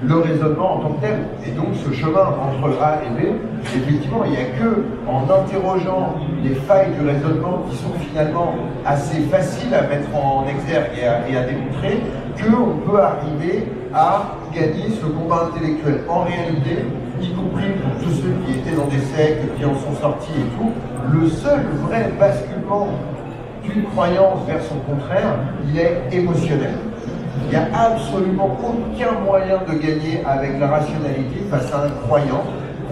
le raisonnement en tant que tel. Et donc ce chemin entre A et B, effectivement, il n'y a que en interrogeant les failles du raisonnement qui sont finalement assez faciles à mettre en exergue et à démontrer, qu'on peut arriver à gagner ce combat intellectuel. En réalité, y compris pour tous ceux qui étaient dans des sectes, qui en sont sortis et tout, le seul vrai basculement d'une croyance vers son contraire, il est émotionnel. Il n'y a absolument aucun moyen de gagner avec la rationalité face à un croyant.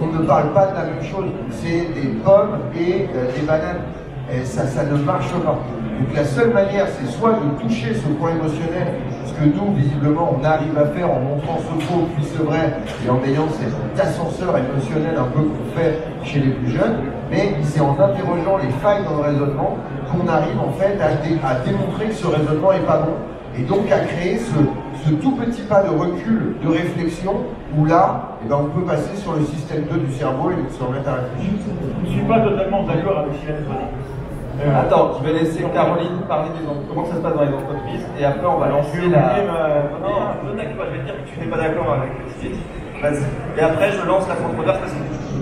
On ne parle pas de la même chose, c'est des pommes et des bananes. Et ça ne marche pas. Donc la seule manière, c'est soit de toucher ce point émotionnel, ce que nous, visiblement, on arrive à faire en montrant ce faux puis ce vrai, et en ayant cet ascenseur émotionnel un peu qu'on fait chez les plus jeunes, mais c'est en interrogeant les failles dans le raisonnement qu'on arrive en fait à démontrer que ce raisonnement n'est pas bon. Et donc à créer ce tout petit pas de recul, de réflexion, où là, eh ben, on peut passer sur le système 2 du cerveau et se remettre à réfléchir. Je ne suis pas totalement d'accord avec Sylvain. Attends, je vais laisser Caroline parler comment ça se passe dans les entreprises, et après on va lancer la... Non, ne t'inquiète pas, je vais te dire que tu n'es pas d'accord avec ce qui est. Vas-y. Et après je lance la controverse, parce que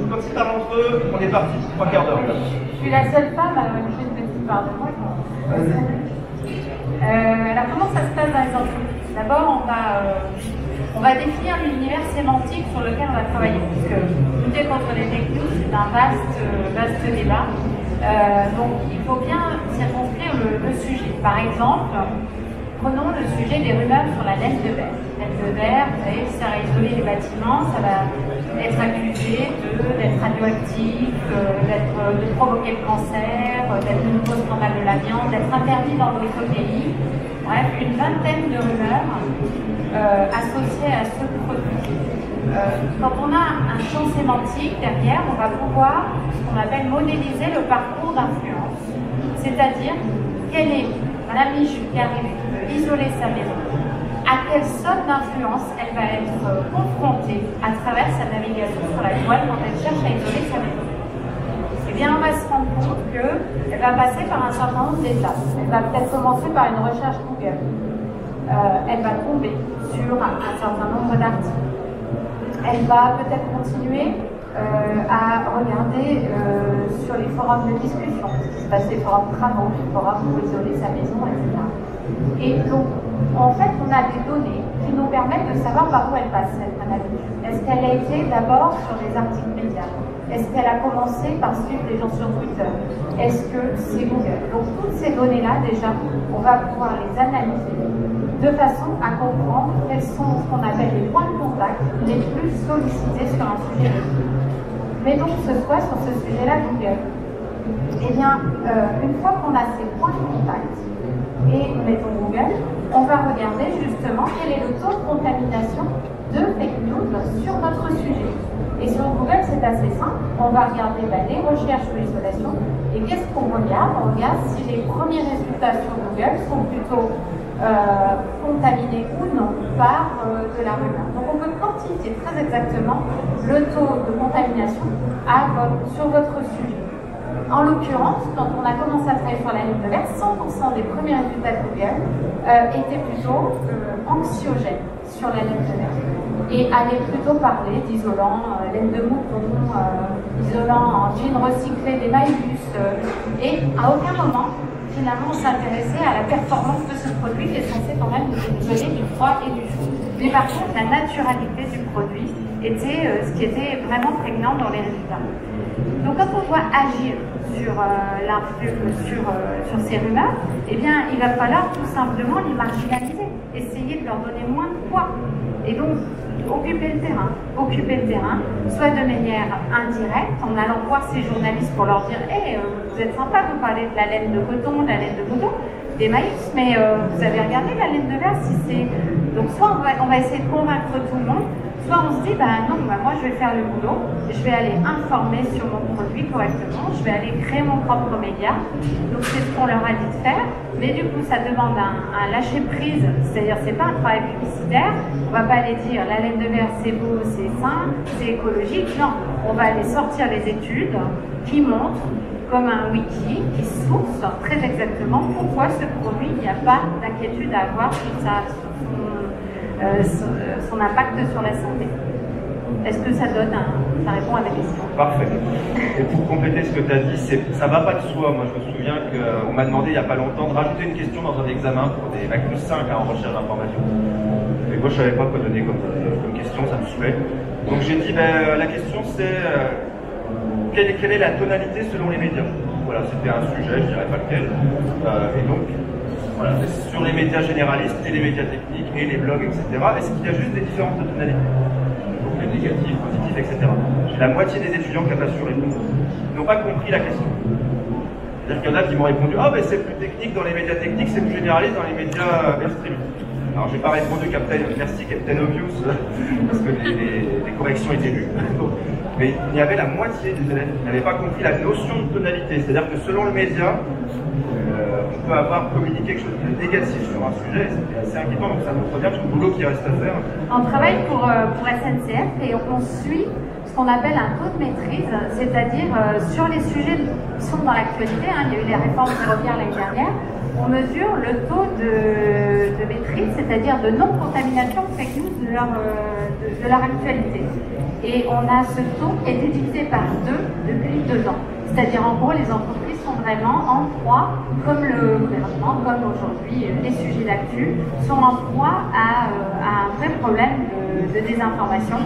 comme c'est un entre eux, on est parti, 3 quarts d'heure. Je suis la seule femme à avoir une petite part de moi. Alors comment ça se passe dans les entreprises? D'abord, on va définir l'univers sémantique sur lequel on va travailler, puisque lutter contre les fake news, c'est un vaste débat. Donc il faut bien circonscrire le sujet. Par exemple, prenons le sujet des rumeurs sur la laine de verre. La laine de verre, vous savez, ça va isoler les bâtiments, ça va être accusé d'être radioactif, de provoquer le cancer, d'être le nouveau scandale de la viande, d'être interdit dans d'autres pays. Bref, une vingtaine de rumeurs associées à ce produit. Quand on a un champ sémantique derrière, on va pouvoir ce qu'on appelle modéliser le parcours d'influence. C'est-à-dire, quelle est Madame Michu qui arrive, qui veut isoler sa maison, à quelle sorte d'influence elle va être confrontée à travers sa navigation sur la toile quand elle cherche à isoler sa maison. Eh bien, on va se rendre compte qu'elle va passer par un certain nombre d'étapes. Elle va peut-être commencer par une recherche Google. Elle va tomber sur un certain nombre d'articles. Elle va peut-être continuer à regarder sur les forums de discussion, ce qui se passe, les forums travaux, les forums pour isoler sa maison, etc. Et donc, en fait, on a des données qui nous permettent de savoir par où elle passe, cette analyse. Est-ce qu'elle a été d'abord sur des articles médias? Est-ce qu'elle a commencé par suivre des gens sur Twitter? Est-ce que c'est Google? Donc, toutes ces données-là, déjà, on va pouvoir les analyser de façon à comprendre quels sont ce qu'on appelle les points de contact les plus sollicités sur un sujet. Mettons que ce soit sur ce sujet-là Google. Eh bien, une fois qu'on a ces points de contact, et mettons Google, on va regarder justement quel est le taux de contamination de fake news sur notre sujet. Et sur Google, c'est assez simple. On va regarder les recherches sur l'isolation. Et qu'est-ce qu'on regarde? On regarde si les premiers résultats sur Google sont plutôt contaminés ou non par de la rumeur. Donc on peut quantifier très exactement le taux de contamination sur votre sujet. En l'occurrence, quand on a commencé à travailler sur la ligne de verre, 100% des premiers résultats de Google étaient plutôt anxiogènes sur la ligne de verre et allaient plutôt parler d'isolants, laine de mouton, isolants en jean recyclé, des maïs, et à aucun moment finalement on s'intéressait à la performance de ce produit qui est censé quand même nous isoler du froid et du chaud. Mais par contre, la naturalité du produit était ce qui était vraiment prégnant dans les résultats. Donc quand on doit agir sur ces rumeurs, eh bien il va falloir tout simplement les marginaliser, essayer de leur donner moins de poids. Et donc occuper le terrain, soit de manière indirecte, en allant voir ces journalistes pour leur dire hey, vous êtes sympa, vous parlez de la laine de coton, de la laine de mouton, des maïs, mais vous avez regardé la laine de verre si c'est... Donc soit on va essayer de convaincre tout le monde, soit on se dit non, moi je vais faire le boulot, je vais aller informer sur mon produit correctement, je vais aller créer mon propre média. Donc c'est ce qu'on leur a dit de faire, mais du coup ça demande un lâcher prise, c'est-à-dire c'est pas un travail publicitaire, on va pas aller dire la laine de verre c'est beau, c'est sain, c'est écologique, non, on va aller sortir les études qui montrent comme un wiki qui source très exactement pourquoi ce produit, il n'y a pas d'inquiétude à avoir sur son impact sur la santé. Est-ce que ça répond à la question? Parfait. Et pour compléter ce que tu as dit, ça va pas de soi. Moi, je me souviens qu'on m'a demandé il n'y a pas longtemps de rajouter une question dans un examen pour des Bac plus 5 en recherche d'information. Et moi, je savais pas quoi donner comme question, ça me saoulait. Donc j'ai dit, la question c'est quelle est la tonalité selon les médias? Voilà, c'était un sujet, je dirais pas lequel. Et donc, voilà, sur les médias généralistes et les médias techniques et les blogs, etc., est-ce qu'il y a juste des différences de tonalité? Donc les négatifs, positifs, etc. J'ai la moitié des étudiants qui n'ont pas su répondre. Ils n'ont pas compris la question. C'est-à-dire qu'il y en a qui m'ont répondu c'est plus technique dans les médias techniques, c'est plus généraliste dans les médias mainstream. Alors j'ai pas répondu merci Captain Obvious, parce que les corrections étaient lues. Mais il y avait la moitié des élèves qui n'avaient pas compris la notion de tonalité. C'est-à-dire que selon le média, on peut avoir communiqué quelque chose de négatif sur un sujet, et c'est assez inquiétant, donc ça montre bien tout le boulot qui reste à faire. On travaille pour SNCF et on suit ce qu'on appelle un taux de maîtrise, c'est-à-dire sur les sujets qui sont dans l'actualité, il y a eu les réformes ferroviaires l'année dernière, on mesure le taux de maîtrise, c'est-à-dire de non-contamination de fake news de leur actualité. Et on a ce taux qui est divisé par 2 depuis 2 ans. C'est-à-dire en gros, les entreprises sont vraiment en proie, comme le gouvernement, comme aujourd'hui les sujets d'actu, sont en proie à un vrai problème de désinformation.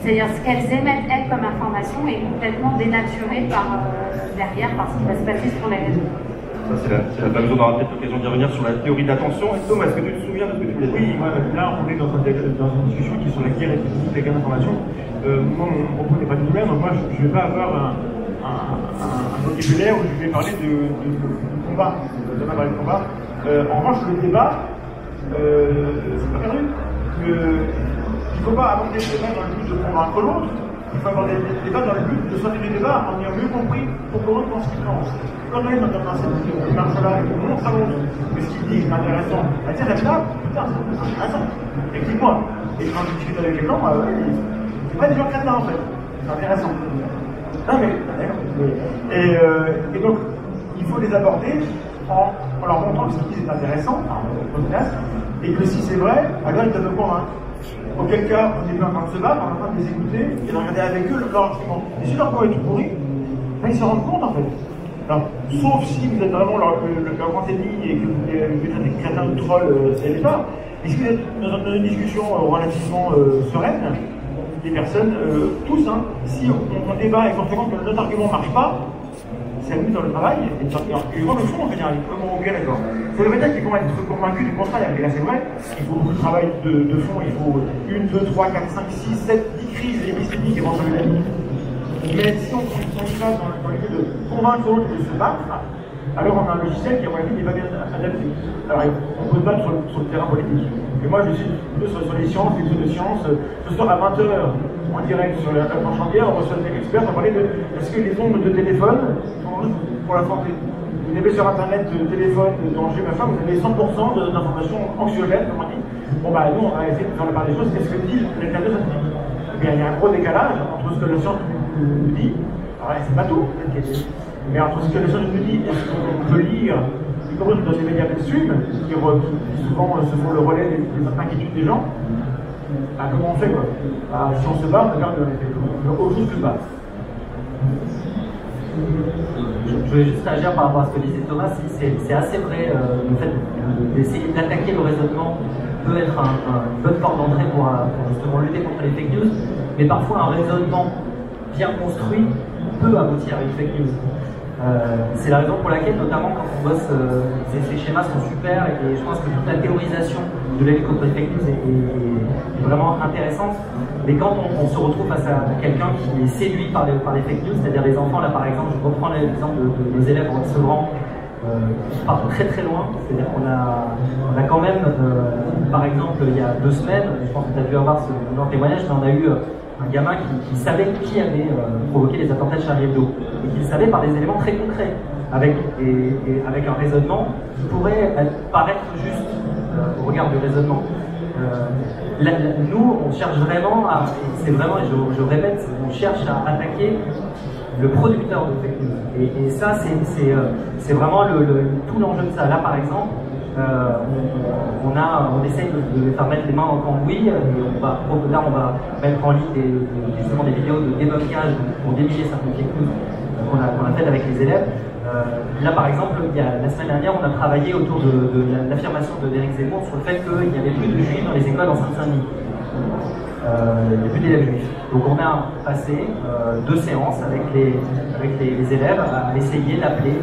C'est-à-dire ce qu'elles émettent, elles, comme information est complètement dénaturé derrière par ce qui va se passer sur les réseaux. Ça, c'est la fameuse, on aura peut-être l'occasion d'y revenir sur la théorie de l'attention. Thomas, est-ce que tu te souviens de ce que tu voulais dire? Oui, là, on est dans une discussion qui est sur la guerre épidémique, la guerre d'information. moi, mon propos n'est pas du même. Moi, je ne vais pas avoir un vocabulaire où je vais parler de combat. Je ne vais pas parler de combat. En revanche, le débat, c'est pas perdu. Il ne faut pas aborder le débat dans le but de convaincre l'autre. Il faut aborder le débat dans le but de sortir du débat en ayant mieux compris pourquoi l'autre pense ce qu'il pense. Quand on est dans cette démarche-là et qu'on montre à l'autre que ce qu'il dit est intéressant, bah tiens, là, putain, c'est intéressant. Explique-moi. Et quand je discute avec les gens, c'est pas des gens crétins en fait. C'est intéressant. Non mais, et donc, il faut les aborder en leur montrant que ce qu'ils disent est intéressant, et que si c'est vrai, alors ils doivent me convaincre. Auquel cas, on n'est pas en train de se battre, on est en train de les écouter et de regarder avec eux leur argument. Et si leur point est tout pourri, ben, ils se rendent compte en fait. Alors, sauf si vous êtes vraiment leur grand ennemi et que vous êtes des crétins de trolls, c'est l'État. Et si vous êtes dans une discussion relativement sereine, des personnes, tous, hein, si on débat et qu'on se rend compte que notre argument ne marche pas, c'est à nous dans le travail, et dans le fond, on va dire, ok, d'accord. Il faut le méthode qui est être convaincu du contraire, et là c'est vrai, il faut beaucoup de travail de fond, il faut 1, 2, 3, 4, 5, 6, 7, 10 crises épistémiques et mensuelles d'amis. Mais si on y va dans l'idée de convaincre l'autre de se battre, alors on a un logiciel qui, à mon avis, n'est pas bien adapté. Alors on peut se battre sur le terrain politique. Mais moi je suis plutôt sur les sciences, les études de sciences. Ce soir à 20h, en direct sur la Champierre, on reçoit des experts pour parler de est-ce que les ondes de téléphone sont pour la santé. Vous avez sur internet téléphone, danger, machin, vous avez 100% d'informations anxiogènes, comme on dit. Bon bah nous on va essayer de faire la part des choses, qu'est-ce que dit l'état de santé. Eh bien il y a un gros décalage entre ce que la science nous dit, alors c'est pas tout, mais entre ce que la science nous dit et ce qu'on peut lire, y compris dans les médias mainstream, qui souvent se font le relais des inquiétudes des gens, bah, comment on fait quoi? Bah, si on se bat, on regarde autre chose que se battre. Je voulais juste réagir par rapport à ce que disait Thomas, c'est assez vrai, le fait d'essayer d'attaquer le raisonnement peut être une bonne porte d'entrée pour justement lutter contre les fake news, mais parfois un raisonnement bien construit peut aboutir à une fake news. C'est la raison pour laquelle, notamment quand on bosse, ces schémas sont super et je pense que toute la théorisation de la lutte contre les fake news est vraiment intéressante. Mais quand on se retrouve face à quelqu'un qui est séduit par les fake news, c'est-à-dire les enfants, là par exemple, je reprends l'exemple de nos élèves en Sevran, qui partent très très loin, c'est-à-dire qu'on a quand même, par exemple, il y a 2 semaines, je pense que tu as dû avoir ce témoignage, mais on a eu un gamin qui savait qui avait provoqué les attentats de Charlie Hebdo, et qui le savait par des éléments très concrets, avec un raisonnement qui pourrait paraître juste au regard du raisonnement. Nous, on cherche vraiment à, c'est vraiment, et je répète, on cherche à attaquer le producteur de fake news. Et ça, c'est vraiment tout l'enjeu de ça. Là, par exemple, on essaye de faire mettre les mains dans le cambouis, et on va mettre en ligne justement des vidéos de débunkage pour démêler certaines fake news qu'on a faites avec les élèves. Là, par exemple, la semaine dernière, on a travaillé autour de l'affirmation d'Éric Zemmour sur le fait qu'il n'y avait plus de juifs dans les écoles en Seine-Saint-Denis. Il n'y a plus d'élèves juifs. Donc on a passé 2 séances avec les élèves à essayer d'appeler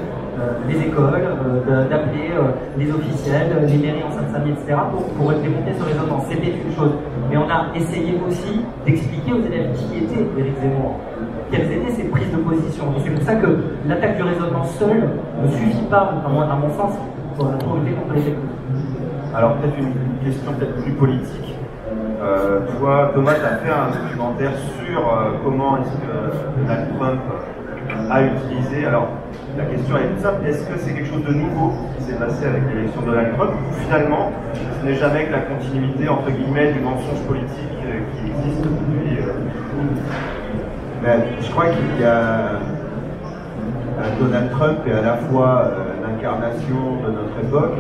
les écoles, d'appeler les officiels, les mairies en Seine-Saint-Denis, etc. pour démonter ce raisonnement. C'était une chose. Mais on a essayé aussi d'expliquer aux élèves qui était Éric Zemmour, quelles étaient ses prises de position. Et c'est pour ça que l'attaque du raisonnement seul ne suffit pas, à mon sens, pour lutter contre les fake news. Alors peut-être une question peut-être plus politique. Toi, Thomas, tu as fait un documentaire sur comment est-ce que Donald Trump a utilisé. Alors, la question est toute simple, est-ce que c'est quelque chose de nouveau qui s'est passé avec l'élection de Donald Trump, ou finalement, ce n'est jamais que la continuité, entre guillemets, du mensonge politique qui existe depuis je crois qu'il y a Donald Trump est à la fois l'incarnation de notre époque,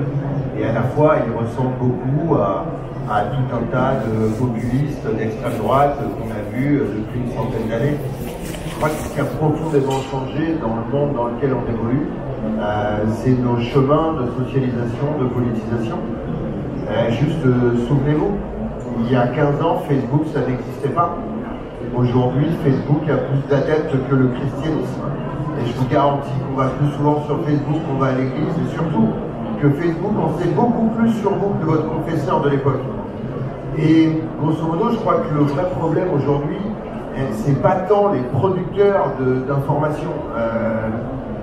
et à la fois il ressemble beaucoup à tout un tas de populistes d'extrême droite qu'on a vu depuis une centaine d'années. Je crois que ce qui a profondément changé dans le monde dans lequel on évolue, c'est nos chemins de socialisation, de politisation. Juste souvenez-vous, il y a 15 ans, Facebook, ça n'existait pas. Aujourd'hui, Facebook a plus d'adeptes que le christianisme. Et je vous garantis qu'on va plus souvent sur Facebook qu'on va à l'église, et surtout que Facebook en sait beaucoup plus sur vous que votre confesseur de l'époque. Et grosso modo, je crois que le vrai problème aujourd'hui, c'est pas tant les producteurs d'informations,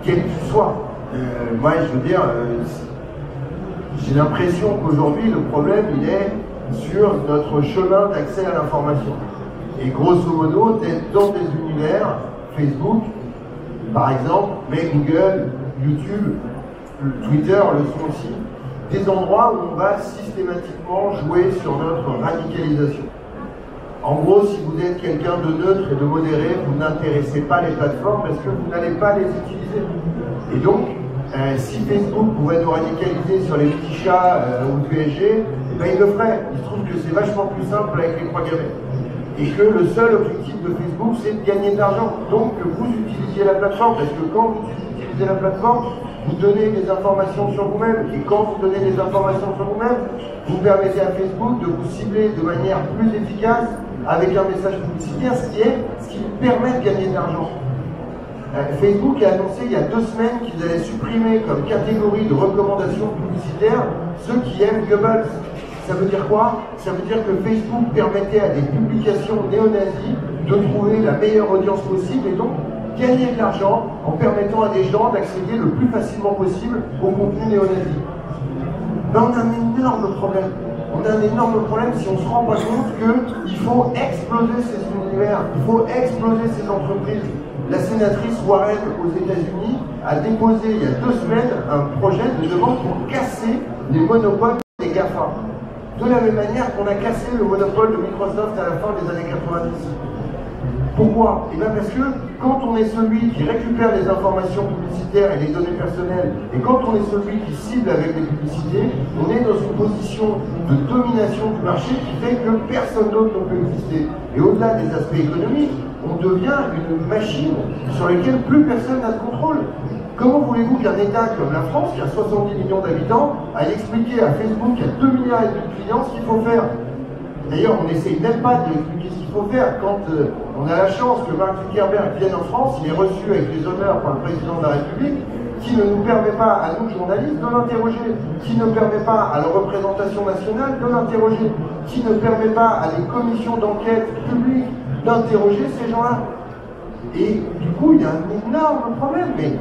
quels qu'ils soient. Moi, je veux dire, j'ai l'impression qu'aujourd'hui, le problème, il est sur notre chemin d'accès à l'information. Et grosso modo, d'être dans des univers, Facebook, par exemple, mais Google, YouTube, Twitter le sont aussi, des endroits où on va systématiquement jouer sur notre radicalisation. En gros, si vous êtes quelqu'un de neutre et de modéré, vous n'intéressez pas les plateformes parce que vous n'allez pas les utiliser. Et donc, si Facebook pouvait nous radicaliser sur les petits chats ou du PSG, eh ben, il le ferait. Il se trouve que c'est vachement plus simple avec les 3 gamètes. Et que le seul objectif de Facebook, c'est de gagner de l'argent. Donc, que vous utilisiez la plateforme, parce que quand vous utilisez la plateforme, vous donnez des informations sur vous-même. Et quand vous donnez des informations sur vous-même, vous permettez à Facebook de vous cibler de manière plus efficace avec un message publicitaire, ce qui permet de gagner de l'argent. Facebook a annoncé il y a 2 semaines qu'ils allaient supprimer comme catégorie de recommandations publicitaires ceux qui aiment Goebbels. Ça veut dire quoi? Ça veut dire que Facebook permettait à des publications néo-nazis de trouver la meilleure audience possible et donc gagner de l'argent en permettant à des gens d'accéder le plus facilement possible au contenu néo-nazi. Ben, on a un énorme problème. On a un énorme problème si on ne se rend pas compte qu'il faut exploser ces univers, il faut exploser ces entreprises. La sénatrice Warren aux États-Unis a déposé il y a 2 semaines un projet de demande pour casser les monopoles des GAFA. De la même manière qu'on a cassé le monopole de Microsoft à la fin des années 90. Pourquoi? Eh bien parce que quand on est celui qui récupère les informations publicitaires et les données personnelles, et quand on est celui qui cible avec les publicités, on est dans une position de domination du marché qui fait que personne d'autre ne peut exister. Et au-delà des aspects économiques, on devient une machine sur laquelle plus personne n'a de contrôle. Comment voulez-vous qu'un État comme la France, qui a 70 millions d'habitants, aille expliquer à Facebook, qui a 2,5 milliards de clients, ce qu'il faut faire? D'ailleurs, on n'essaye même pas d'expliquer ce qu'il faut faire. Quand on a la chance que Mark Zuckerberg vienne en France, il est reçu avec les honneurs par le président de la République, qui ne nous permet pas, à nous journalistes, de l'interroger, qui ne permet pas à la représentation nationale de l'interroger, qui ne permet pas à des commissions d'enquête publiques d'interroger ces gens-là. Et du coup, il y a un énorme problème. Mais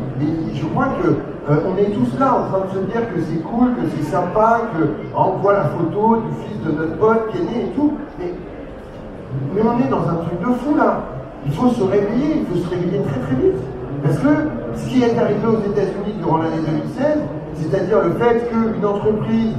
je crois que on est tous là en train de se dire que c'est cool, que c'est sympa, qu'on voit la photo du fils de notre pote qui est né et tout. Mais on est dans un truc de fou là. Il faut se réveiller, il faut se réveiller très très vite. Parce que ce qui est arrivé aux États-Unis durant l'année 2016, c'est-à-dire le fait qu'une entreprise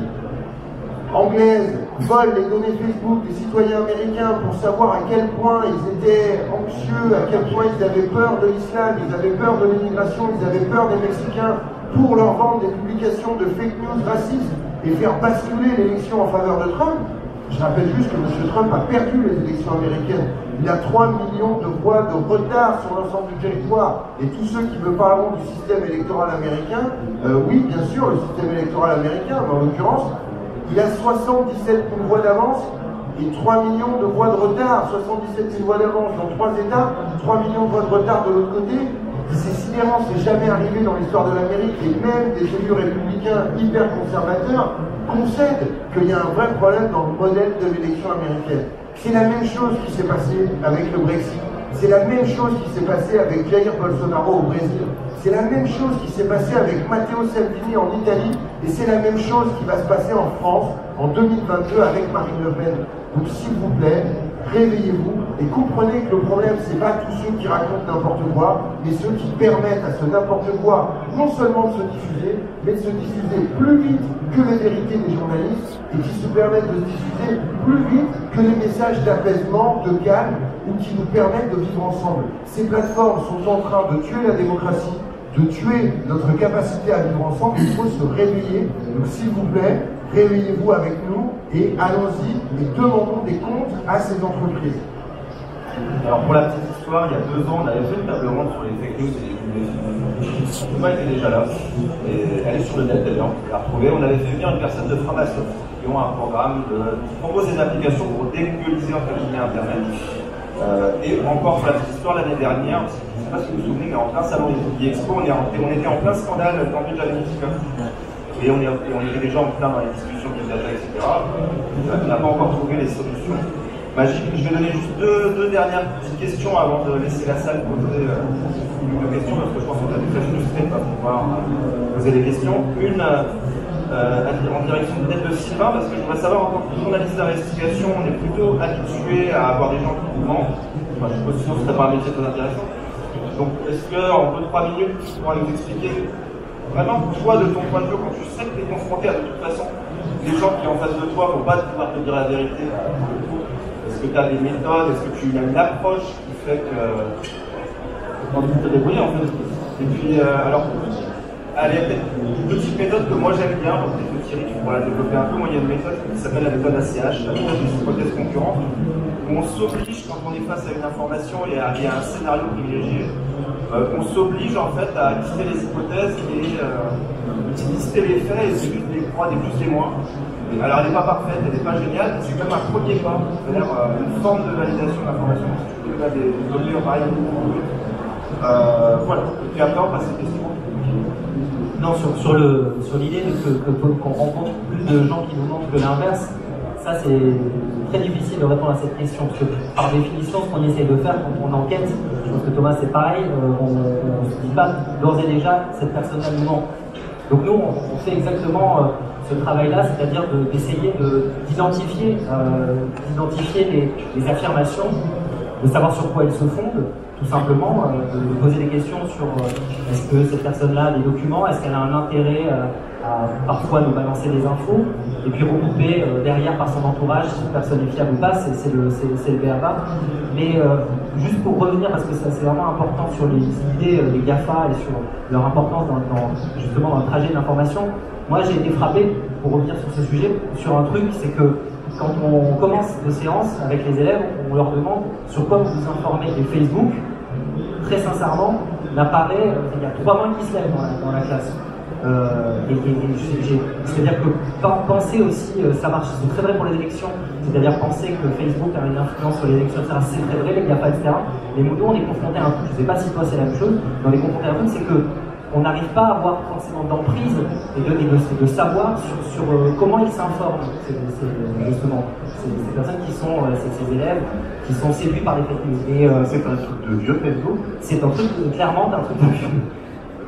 anglaise vole les données Facebook des citoyens américains pour savoir à quel point ils étaient anxieux, à quel point ils avaient peur de l'islam, ils avaient peur de l'immigration, ils avaient peur des Mexicains, pour leur vendre des publications de fake news racistes et faire basculer l'élection en faveur de Trump. Je rappelle juste que M. Trump a perdu les élections américaines. Il a 3 millions de voix de retard sur l'ensemble du territoire. Et tous ceux qui me parleront du système électoral américain, oui, bien sûr, le système électoral américain, mais en l'occurrence, il a 77 000 voix d'avance et 3 millions de voix de retard. 77 000 voix d'avance dans 3 États, 3 millions de voix de retard de l'autre côté. C'est sidérant, c'est jamais arrivé dans l'histoire de l'Amérique. Et même des élus républicains hyper conservateurs concèdent qu'il y a un vrai problème dans le modèle de l'élection américaine. C'est la même chose qui s'est passé avec le Brexit. C'est la même chose qui s'est passé avec Jair Bolsonaro au Brésil. C'est la même chose qui s'est passé avec Matteo Salvini en Italie. Et c'est la même chose qui va se passer en France en 2022 avec Marine Le Pen. Donc s'il vous plaît, réveillez-vous et comprenez que le problème, c'est pas tous ceux qui racontent n'importe quoi, mais ceux qui permettent à ce n'importe quoi non seulement de se diffuser, mais de se diffuser plus vite que les vérités des journalistes et qui se permettent de se diffuser plus vite que les messages d'apaisement, de calme ou qui nous permettent de vivre ensemble. Ces plateformes sont en train de tuer la démocratie, de tuer notre capacité à vivre ensemble. Il faut se réveiller. Donc s'il vous plaît, réveillez-vous avec nous et allons-y et demandons des comptes à ces entreprises. Alors pour la petite histoire, il y a 2 ans, on avait fait une table ronde sur les fake news et les publications. Thomas était déjà là, et elle est sur le net d'ailleurs, on l'a retrouvée. On avait fait venir une personne de Framasoft qui ont un programme qui propose des applications pour dégueuliser entre guillemets Internet. Et encore pour la petite histoire, l'année dernière, je ne sais pas si vous vous souvenez, mais en plein salon des Expo, on était en plein scandale Cambridge Analytica. Et on était déjà en plein dans les discussions de data, etc. On n'a pas encore trouvé les solutions. magique. Je vais donner juste deux dernières petites questions avant de laisser la salle poser une question, parce que je pense qu'on a été très frustrés de ne pas pouvoir poser des questions. Une en direction peut-être de Sylvain, parce que je voudrais savoir, en tant que journaliste d'investigation, on est plutôt habitué à avoir des gens qui vous mentent. Enfin, je suppose que sinon ce serait pas un métier très intéressant. Donc, est-ce qu'en 2-3 minutes, tu pourras nous expliquer vraiment, toi, de ton point de vue, quand tu sais que tu es confronté à de toute façon les gens qui en face de toi ne vont pas pouvoir te dire la vérité, est-ce que tu as des méthodes, est-ce que tu as une approche qui fait que tu as envie de te débrouiller en fait? Et puis, alors, allez, peut-être une petite méthode que moi j'aime bien, donc peut-être que Thierry tu pourras la développer un peu. Moi, il y a une méthode qui s'appelle la méthode ACH, la méthode des hypothèses concurrentes, où on s'oblige, quand on est face à une information et à un scénario privilégié, on s'oblige en fait à lister les hypothèses et lister les faits et juste les croix des plus et moins. Alors elle n'est pas parfaite, elle n'est pas géniale, c'est quand même un premier pas vers une forme de validation de l'information. Si tu peux développer pareil. Voilà, et puis après on passe aux questions. Non, sur l'idée qu'on rencontre plus de gens qui nous mentent que l'inverse, ça c'est très difficile de répondre à cette question, parce que par définition, ce qu'on essaye de faire quand on enquête, je pense que Thomas c'est pareil, on ne se dit pas d'ores et déjà cette personne-là nous ment. Donc nous, on fait exactement ce travail-là, c'est-à-dire d'essayer d'identifier les affirmations, de savoir sur quoi elles se fondent, tout simplement, de poser des questions sur est-ce que cette personne-là a des documents, est-ce qu'elle a un intérêt à parfois nous balancer des infos, et puis recouper derrière par son entourage si cette personne est fiable ou pas, c'est le BABA. Mais juste pour revenir, parce que c'est vraiment important sur les idées des GAFA et sur leur importance justement dans le trajet de l'information, moi j'ai été frappé, pour revenir sur ce sujet, sur un truc, c'est que quand on commence nos séances avec les élèves, on leur demande sur quoi vous vous informez. Et Facebook, très sincèrement, n'apparaît, il y a 3 mains qui se lèvent dans la classe. C'est-à-dire que penser aussi, ça marche, c'est très vrai pour les élections, c'est-à-dire penser que Facebook a une influence sur les élections, c'est très vrai, les GAFA, etc. Mais nous, on est confronté à un truc, je ne sais pas si toi c'est la même chose, mais on est confronté à un truc, c'est que on n'arrive pas à avoir forcément d'emprise et de savoir sur comment ils s'informent. Justement, ces personnes qui sont, ces élèves, qui sont séduits par les fake news. Et c'est un truc de vieux Facebook. C'est un truc, clairement, un truc de vieux.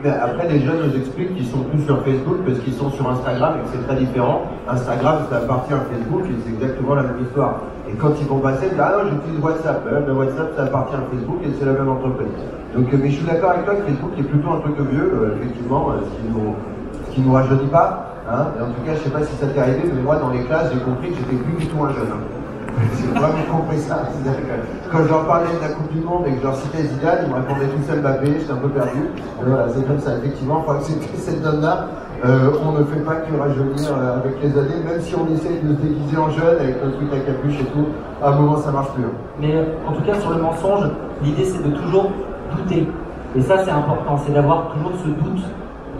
Mais après, les jeunes nous expliquent qu'ils sont plus sur Facebook parce qu'ils sont sur Instagram et que c'est très différent. Instagram, ça appartient à Facebook et c'est exactement la même histoire. Et quand ils vont passer, ils disent, ah non, j'utilise WhatsApp. Le WhatsApp, ça appartient à Facebook et c'est la même entreprise. Donc, mais je suis d'accord avec toi que Facebook est plutôt un truc de vieux, effectivement, ce qui nous rajeunit pas. Hein. Et en tout cas, je sais pas si ça t'est arrivé, mais moi, dans les classes, j'ai compris que j'étais plus du tout un jeune. Hein. J'ai vraiment compris ça. Quand je leur parlais de la Coupe du Monde et que je leur citais Zidane, ils me répondaient tous Mbappé, j'étais un peu perdu. Et voilà, c'est comme ça, effectivement, il faut accepter cette donne-là. On ne fait pas que rajeunir avec les années, même si on essaye de se déguiser en jeune avec un truc à capuche et tout, à un moment ça marche plus. Mais en tout cas, sur le mensonge, l'idée c'est de toujours douter. Et ça, c'est important, c'est d'avoir toujours ce doute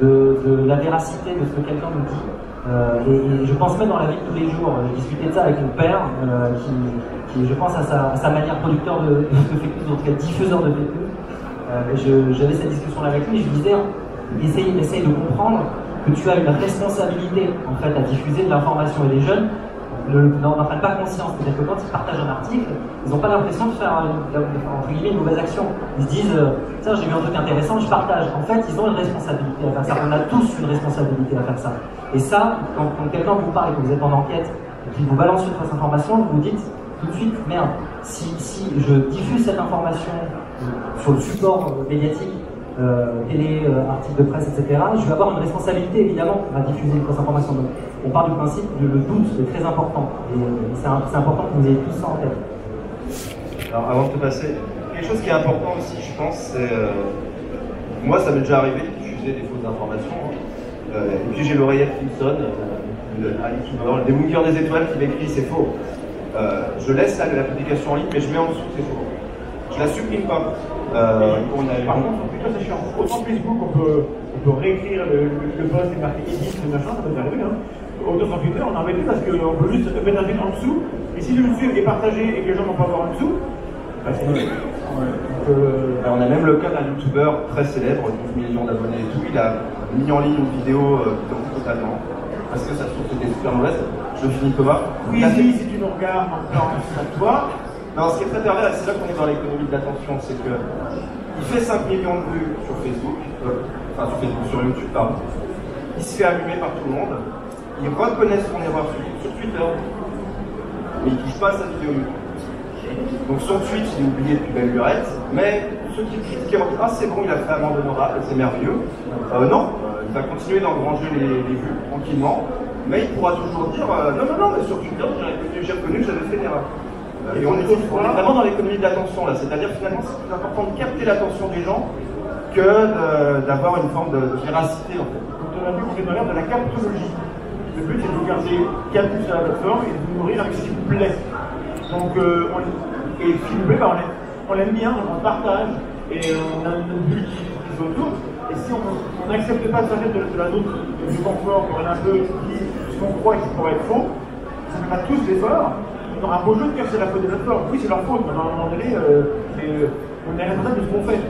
de la véracité de ce que quelqu'un nous dit. Et je pense même dans la vie de tous les jours, je discutais de ça avec mon père, qui je pense à sa manière producteur de fake news, en tout cas diffuseur de fake news. J'avais cette discussion-là avec lui, et je lui disais, essaye de comprendre que tu as une responsabilité en fait à diffuser de l'information, et les jeunes n'en prennent pas conscience. C'est-à-dire que quand ils partagent un article, ils n'ont pas l'impression de faire entre guillemets une mauvaise action. Ils se disent tiens, j'ai vu un truc intéressant, je partage. En fait, ils ont une responsabilité à faire ça. On a tous une responsabilité à faire ça. Et ça, quand quelqu'un vous parle et que vous êtes en enquête et qu'il vous balance une fausse information, vous vous dites tout de suite merde, si je diffuse cette information sur le support médiatique, télé, articles de presse, etc., je vais avoir une responsabilité évidemment à diffuser une fausse information. Donc on part du principe que le doute est très important, et c'est important que vous ayez tout ça en tête. Alors avant de te passer, quelque chose qui est important aussi, je pense, c'est moi ça m'est déjà arrivé de diffuser des fausses informations, et puis j'ai l'oreillette qui me sonne, le débunker des étoiles qui m'écrit c'est faux. Je laisse la publication en ligne, mais je mets en dessous c'est faux. Je la supprime pas. Par contre, Twitter c'est chiant. Autant Facebook on peut réécrire le post et marquer edit, le machin, ça peut arriver. Hein. Autant sur Twitter on en met plus parce qu'on peut juste mettre un tweet en dessous, et si le tweet est partagé et que les gens n'ont pas voir en dessous, bah c'est nul. On a même le cas d'un youtubeur très célèbre, 12 millions d'abonnés et tout, il a mis en ligne une vidéo totalement parce que ça se trouve que c'était super mauvaise. Je finis Thomas. Oui, si tu nous regardes encore à toi. Non, ce qui est très pervers, et c'est là qu'on est dans l'économie de l'attention, c'est que il fait 5 millions de vues sur Facebook, sur YouTube, pardon. Il se fait allumer par tout le monde. Il reconnaît son erreur sur Twitter, mais il ne touche pas à sa vidéo YouTube. Donc son tweet, il est oublié depuis belle lurette, mais ceux qui le critiquaient ont dit ah c'est bon, il a fait amende honorable, c'est merveilleux. Non, il va continuer d'engranger les vues tranquillement, mais il pourra toujours dire non, mais sur Twitter, j'ai reconnu que j'avais fait une erreur. Et on est vraiment dans l'économie de l'attention là, c'est-à-dire finalement c'est plus important de capter l'attention des gens que d'avoir une forme de véracité en fait. Donc on a vu qu'on est dans l'ère de la captologie. Le but c'est de vous garder capté sur la plateforme et de vous nourrir avec ce qui vous plaît. Donc et ce qui nous plaît, on l'aime bien, on partage et on a une bulle qui se autour. Et si on n'accepte pas de sortir de la zone du confort, qu'on a un peu ce qu'on croit qui pourrait être faux, si on ne fait pas tous l'effort, on aura un beau jeu de dire c'est la faute des plateformes. Oui, c'est leur faute, mais à un moment donné, on est responsable de ce qu'on fait.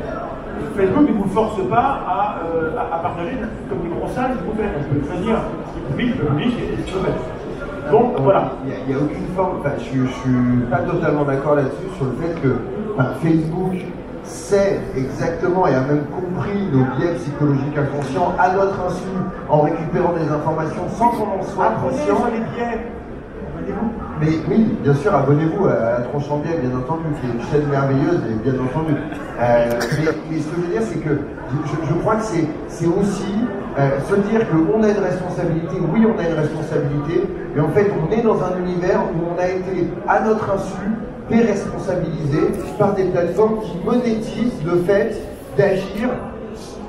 Facebook ne vous force pas à partager comme des gros salles ce que vous faites. Vous pouvez choisir ce qui est public et ce que vous faites. Donc voilà. Il n'y a aucune forme, je ne suis pas totalement d'accord là-dessus sur le fait que Facebook sait exactement et a même compris nos biais psychologiques inconscients à notre insu en récupérant des informations sans qu'on en soit conscient. Sur les biais. Mais oui, bien sûr, abonnez-vous à la Tronche en Biais, bien entendu, qui est une chaîne merveilleuse, et bien entendu. Mais ce que je veux dire, c'est que je crois que c'est aussi se dire qu'on a une responsabilité. Oui, on a une responsabilité, mais en fait, on est dans un univers où on a été, à notre insu, déresponsabilisé par des plateformes qui monétisent le fait d'agir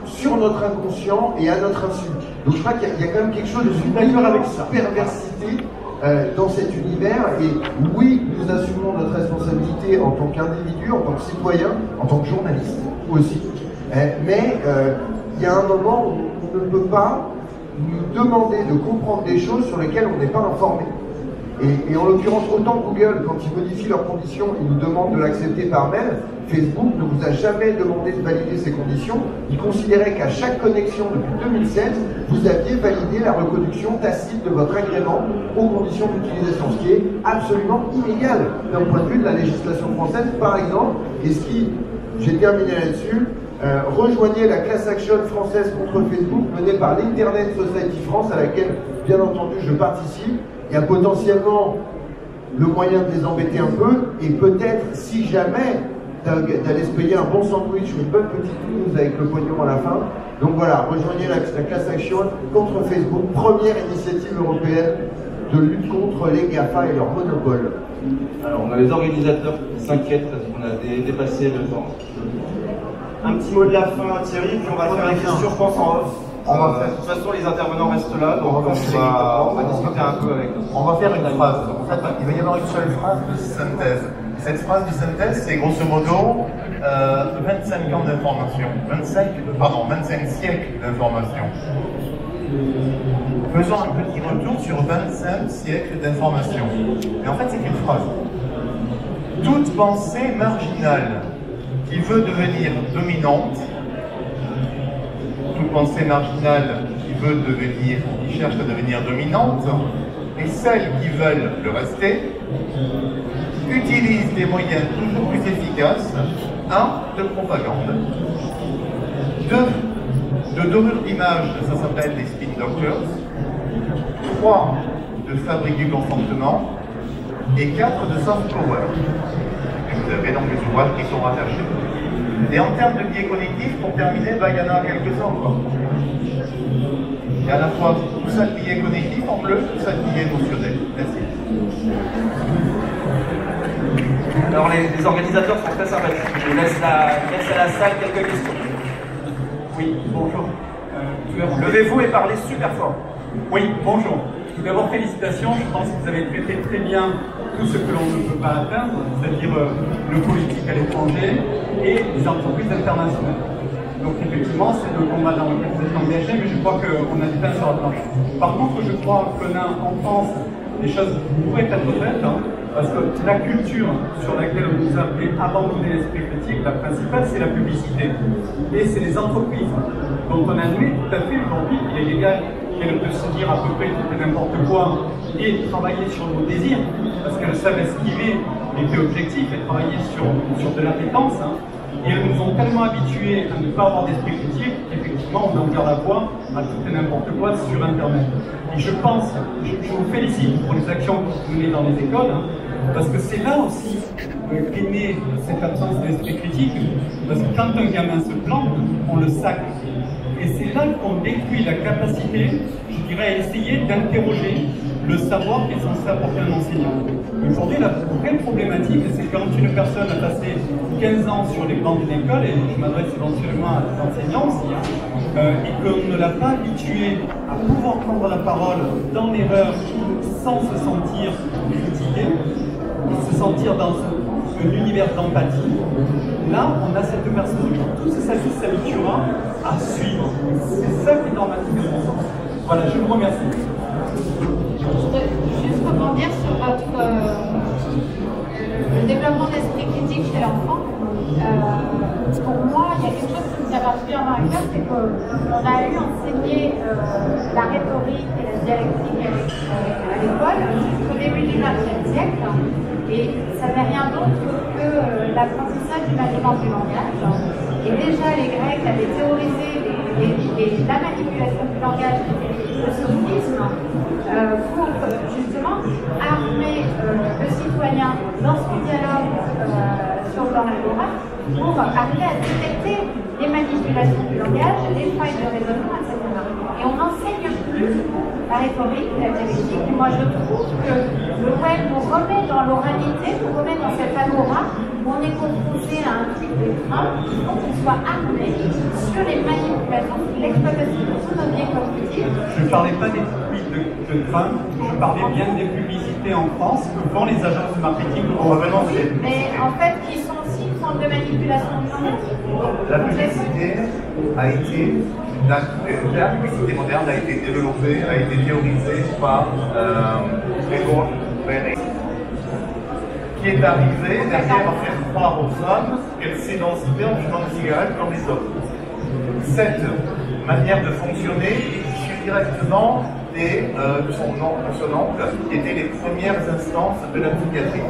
sur notre inconscient et à notre insu. Donc je crois qu'il y a quand même quelque chose de perversité dans cet univers, et oui, nous assumons notre responsabilité en tant qu'individu, en tant que citoyen, en tant que journaliste aussi, mais il y a un moment où on ne peut pas nous demander de comprendre des choses sur lesquelles on n'est pas informé. Et en l'occurrence, autant Google, quand ils modifient leurs conditions, ils nous demandent de l'accepter par mail. Facebook ne vous a jamais demandé de valider ces conditions. Il considérait qu'à chaque connexion depuis 2007, vous aviez validé la reconduction tacite de votre agrément aux conditions d'utilisation, ce qui est absolument illégal d'un point de vue de la législation française, par exemple. Et ce qui, j'ai terminé là-dessus, rejoignez la class action française contre Facebook menée par l'Internet Society France, à laquelle, bien entendu, je participe. Il y a potentiellement le moyen de les embêter un peu, et peut-être, si jamais, d'aller se payer un bon sandwich ou une bonne petite news avec le pognon à la fin. Donc voilà, rejoignez la class action contre Facebook, première initiative européenne de lutte contre les GAFA et leur monopole. Alors, on a les organisateurs qui s'inquiètent parce qu'on a dépassé le temps. Un petit mot de la fin, Thierry, puis on va faire la question, je pense, en off. De toute façon, les intervenants restent là, donc on va discuter un peu avec eux. On va faire une phrase. En fait, il va y avoir une seule phrase de synthèse. Cette phrase de synthèse, c'est grosso modo 25 ans d'information. 25 siècles d'information. Faisons un petit retour sur 25 siècles d'information. Mais en fait, c'est une phrase. Toute pensée marginale qui veut devenir dominante, toute pensée marginale qui cherche à devenir dominante, et celles qui veulent le rester, utilisent des moyens toujours plus efficaces, 1. de propagande, 2. de dorure d'image, ça s'appelle les spin doctors, 3. de fabrique du consentement, et 4. de soft power. Et vous avez donc les ouvrages qui sont rattachés. Et en termes de biais cognitifs, pour terminer, il y en a quelques-uns. Il y a à la fois tout ça de biais cognitif en bleu, tout ça de biais émotionnel. Merci. Alors les organisateurs sont très sympathiques. Je laisse à la salle quelques questions. Oui, bonjour. Levez-vous et parlez super fort. Oui, bonjour. Tout d'abord, félicitations. Je pense que vous avez traité très bien tout ce que l'on ne peut pas atteindre, c'est-à-dire le politique à l'étranger et les entreprises internationales. Donc effectivement, c'est le combat dans lequel vous êtes engagé, mais je crois qu'on a du pain sur la planche. Par contre, je crois qu'on a en France des choses qui pourraient être faites, parce que la culture sur laquelle on nous a fait abandonner l'esprit critique, la principale, c'est la publicité. Et c'est les entreprises dont on admet tout à fait aujourd'hui qu'il est légal qu'elle peut se dire à peu près tout et n'importe quoi et travailler sur nos désirs, parce qu'elles savent esquiver les faits objectifs et travailler sur de l'appétence. Et elles nous ont tellement habitués à ne pas avoir d'esprit critique qu'effectivement on a ouvert la voie à tout et n'importe quoi sur Internet. Et je pense, je vous félicite pour les actions que vous menez dans les écoles, parce que c'est là aussi qu'est née cette absence d'esprit critique, parce que quand un gamin se plante, on le sacre. Et c'est là qu'on détruit la capacité, je dirais, à essayer d'interroger le savoir qui est censé apporter un enseignant. Aujourd'hui, la vraie problématique, c'est quand une personne a passé 15 ans sur les bancs d'une école, et je m'adresse éventuellement à des enseignants aussi, et qu'on ne l'a pas habitué à pouvoir prendre la parole dans l'erreur sans se sentir critiqué, et se sentir dans un univers d'empathie. Là, on a cette personne qui tout sa vie s'habituera à suivre. C'est ça qui est dramatique. Voilà, je vous remercie. Je voudrais juste rebondir sur votre le développement d'esprit critique chez l'enfant. Pour moi, il y a quelque chose qui me tient particulièrement à cœur, c'est qu'on a eu enseigné la rhétorique et la dialectique à l'école jusqu'au début du XXe siècle. Et ça n'est rien d'autre que l'apprentissage du maniement du langage. Et déjà, les Grecs avaient théorisé la manipulation du langage, le sophisme, pour justement armer le citoyen dans son dialogue sur le plan laboral, pour arriver à détecter les manipulations du langage, les failles de raisonnement, etc. Et on n'enseigne plus la rhétorique, la dialectique. Et moi, je trouve que le web nous remet dans l'oralité, nous remet dans cette agora où on est confronté à un truc d'écran. Il faut qu'on soit armé sur les manipulations, l'exploitation de tous nos biais cognitifs. Je ne parlais pas des tweets de Trump, je parlais bien des publicités en France que font les agences de marketing. Mais en fait, qui sont aussi une forme de manipulation du langage. La publicité a été, la publicité moderne a été développée, a été théorisée par Gregor Bennett, qui est arrivé derrière à faire croire aux femmes qu'elles s'émancipaient en fumant une cigarette comme les hommes. Cette manière de fonctionner issue directement de son oncle, qui étaient les premières instances de la psychiatrie.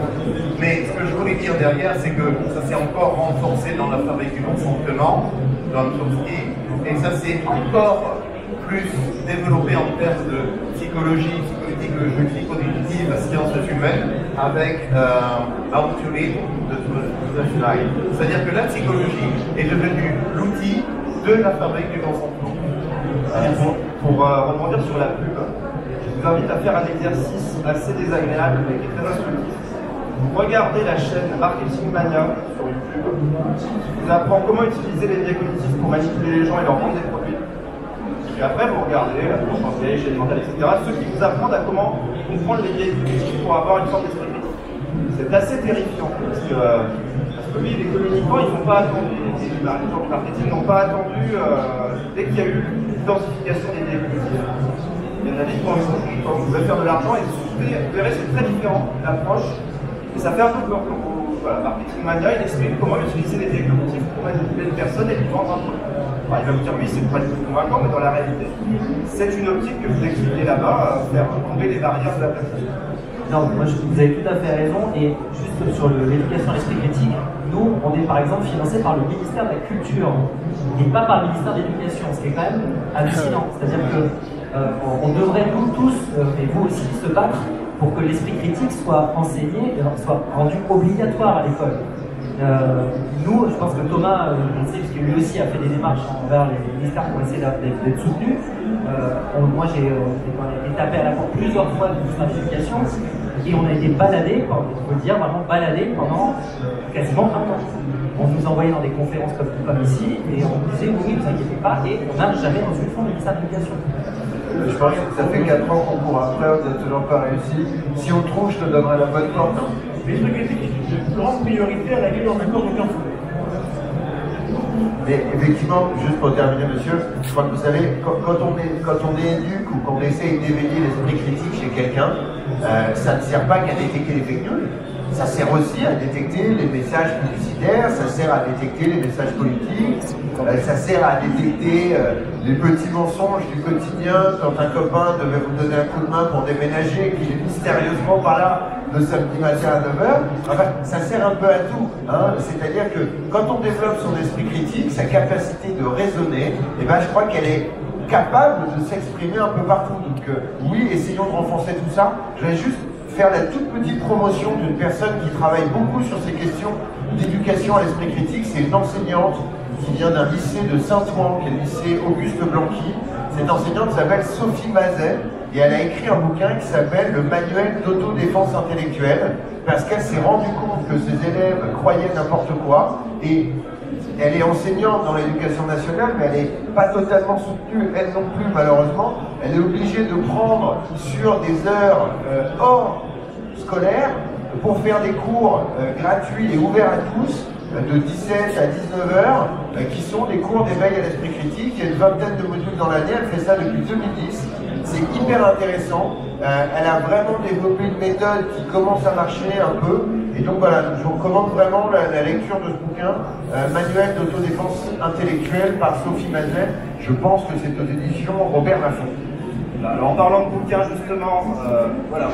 Mais ce que je voulais dire derrière, c'est que ça s'est encore renforcé dans la fabrique du consentement, dans Chomsky, et ça s'est encore plus développé en termes de psychologie, psychologie cognitive, sciences humaines, avec How to Read de Schneider. C'est-à-dire que la psychologie est devenue l'outil de la fabrique du consentement. Pour rebondir sur la pub, je vous invite à faire un exercice assez désagréable mais qui est très instructif. Vous regardez la chaîne Marketing Mania sur YouTube, qui vous apprend comment utiliser les biais cognitifs pour manipuler les gens et leur vendre des produits. Et après, vous regardez la conscience, chaîne mentale, etc., ceux qui vous apprennent à comment comprendre les biais cognitifs pour avoir une sorte d'esprit critique. C'est assez terrifiant parce que oui, les communicants, ils n'ont pas attendu, les gens du marketing n'ont pas attendu dès qu'il y a eu l'identification des biais cognitifs. Il y en a des quand vous allez faire de l'argent, et vous verrez, c'est très différent l'approche, et ça fait un peu peur. Voilà, Marketing Mania, il explique comment utiliser les biais cognitifs pour manipuler une personne et lui vendre un produit. Alors, il va vous dire oui, c'est pas du tout convaincant, mais dans la réalité, c'est une optique que vous expliquez là-bas, faire tomber les barrières de la personne. Non, moi, vous avez tout à fait raison, et juste sur l'éducation à l'esprit critique, nous, on est par exemple financé par le ministère de la Culture et pas par le ministère de l'Éducation, ce qui est quand même hallucinant. C'est-à-dire qu'on devrait nous tous, et vous aussi, se battre pour que l'esprit critique soit enseigné, soit rendu obligatoire à l'école. Nous, je pense que Thomas, on sait, parce que lui aussi a fait des démarches envers les ministères pour essayer d'être soutenu. Moi, j'ai été tapé à la porte plusieurs fois de simplification et on a été baladés, il faut le dire, vraiment baladés pendant quasiment 20 ans. On nous envoyait dans des conférences comme ici et on nous disait oui, ne vous inquiétez pas, et on n'a jamais reçu le fonds de simplification. Je pense que ça fait 4 ans qu'on court après, on n'a toujours pas réussi. Si on trouve, je te donnerai la bonne porte. Les trucs éthiques, c'est une grande priorité à laquelle on accorde aucun fonds. Mais effectivement, juste pour terminer, monsieur, je crois que vous savez, quand on est éduque ou qu'on essaye d'éveiller l'esprit critique chez quelqu'un, ça ne sert pas qu'à détecter les fake news, ça sert aussi à détecter les messages publicitaires militaire, ça sert à détecter les messages politiques, ça sert à détecter les petits mensonges du quotidien quand un copain devait vous donner un coup de main pour déménager et qu'il est mystérieusement pas là le samedi matin à 9h. Enfin, ça sert un peu à tout. Hein. C'est-à-dire que quand on développe son esprit critique, sa capacité de raisonner, eh ben, je crois qu'elle est capable de s'exprimer un peu partout. Donc oui, essayons de renforcer tout ça. Je vais juste faire la toute petite promotion d'une personne qui travaille beaucoup sur ces questions d'éducation à l'esprit critique. C'est une enseignante qui vient d'un lycée de Saint-Ouen, qui est le lycée Auguste Blanqui. Cette enseignante s'appelle Sophie Mazet et elle a écrit un bouquin qui s'appelle le Manuel d'autodéfense intellectuelle parce qu'elle s'est rendue compte que ses élèves croyaient n'importe quoi et elle est enseignante dans l'éducation nationale, mais elle n'est pas totalement soutenue, elle non plus malheureusement. Elle est obligée de prendre sur des heures hors scolaires pour faire des cours gratuits et ouverts à tous, de 17 à 19h, qui sont des cours d'éveil à l'esprit critique. Il y a une vingtaine de modules dans l'année, elle fait ça depuis 2010. C'est hyper intéressant. Elle a vraiment développé une méthode qui commence à marcher un peu. Et donc voilà, je vous recommande vraiment la lecture de ce bouquin, Manuel d'autodéfense intellectuelle par Sophie Mazet. Je pense que c'est aux éditions Robert Laffont. Alors en parlant de bouquin justement, voilà,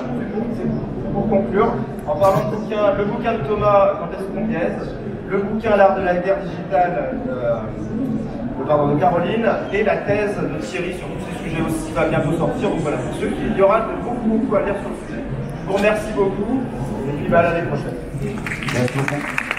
pour conclure, en parlant de bouquin, le bouquin de Thomas, Quand est-ce qu'on biaise, le bouquin L'art de la guerre digitale de Caroline, et la thèse de Thierry sur tous ces sujets aussi va bientôt sortir. Donc voilà, pour ceux qui, il y aura beaucoup à lire sur le sujet. Je vous remercie beaucoup, et puis à l'année prochaine. Merci beaucoup.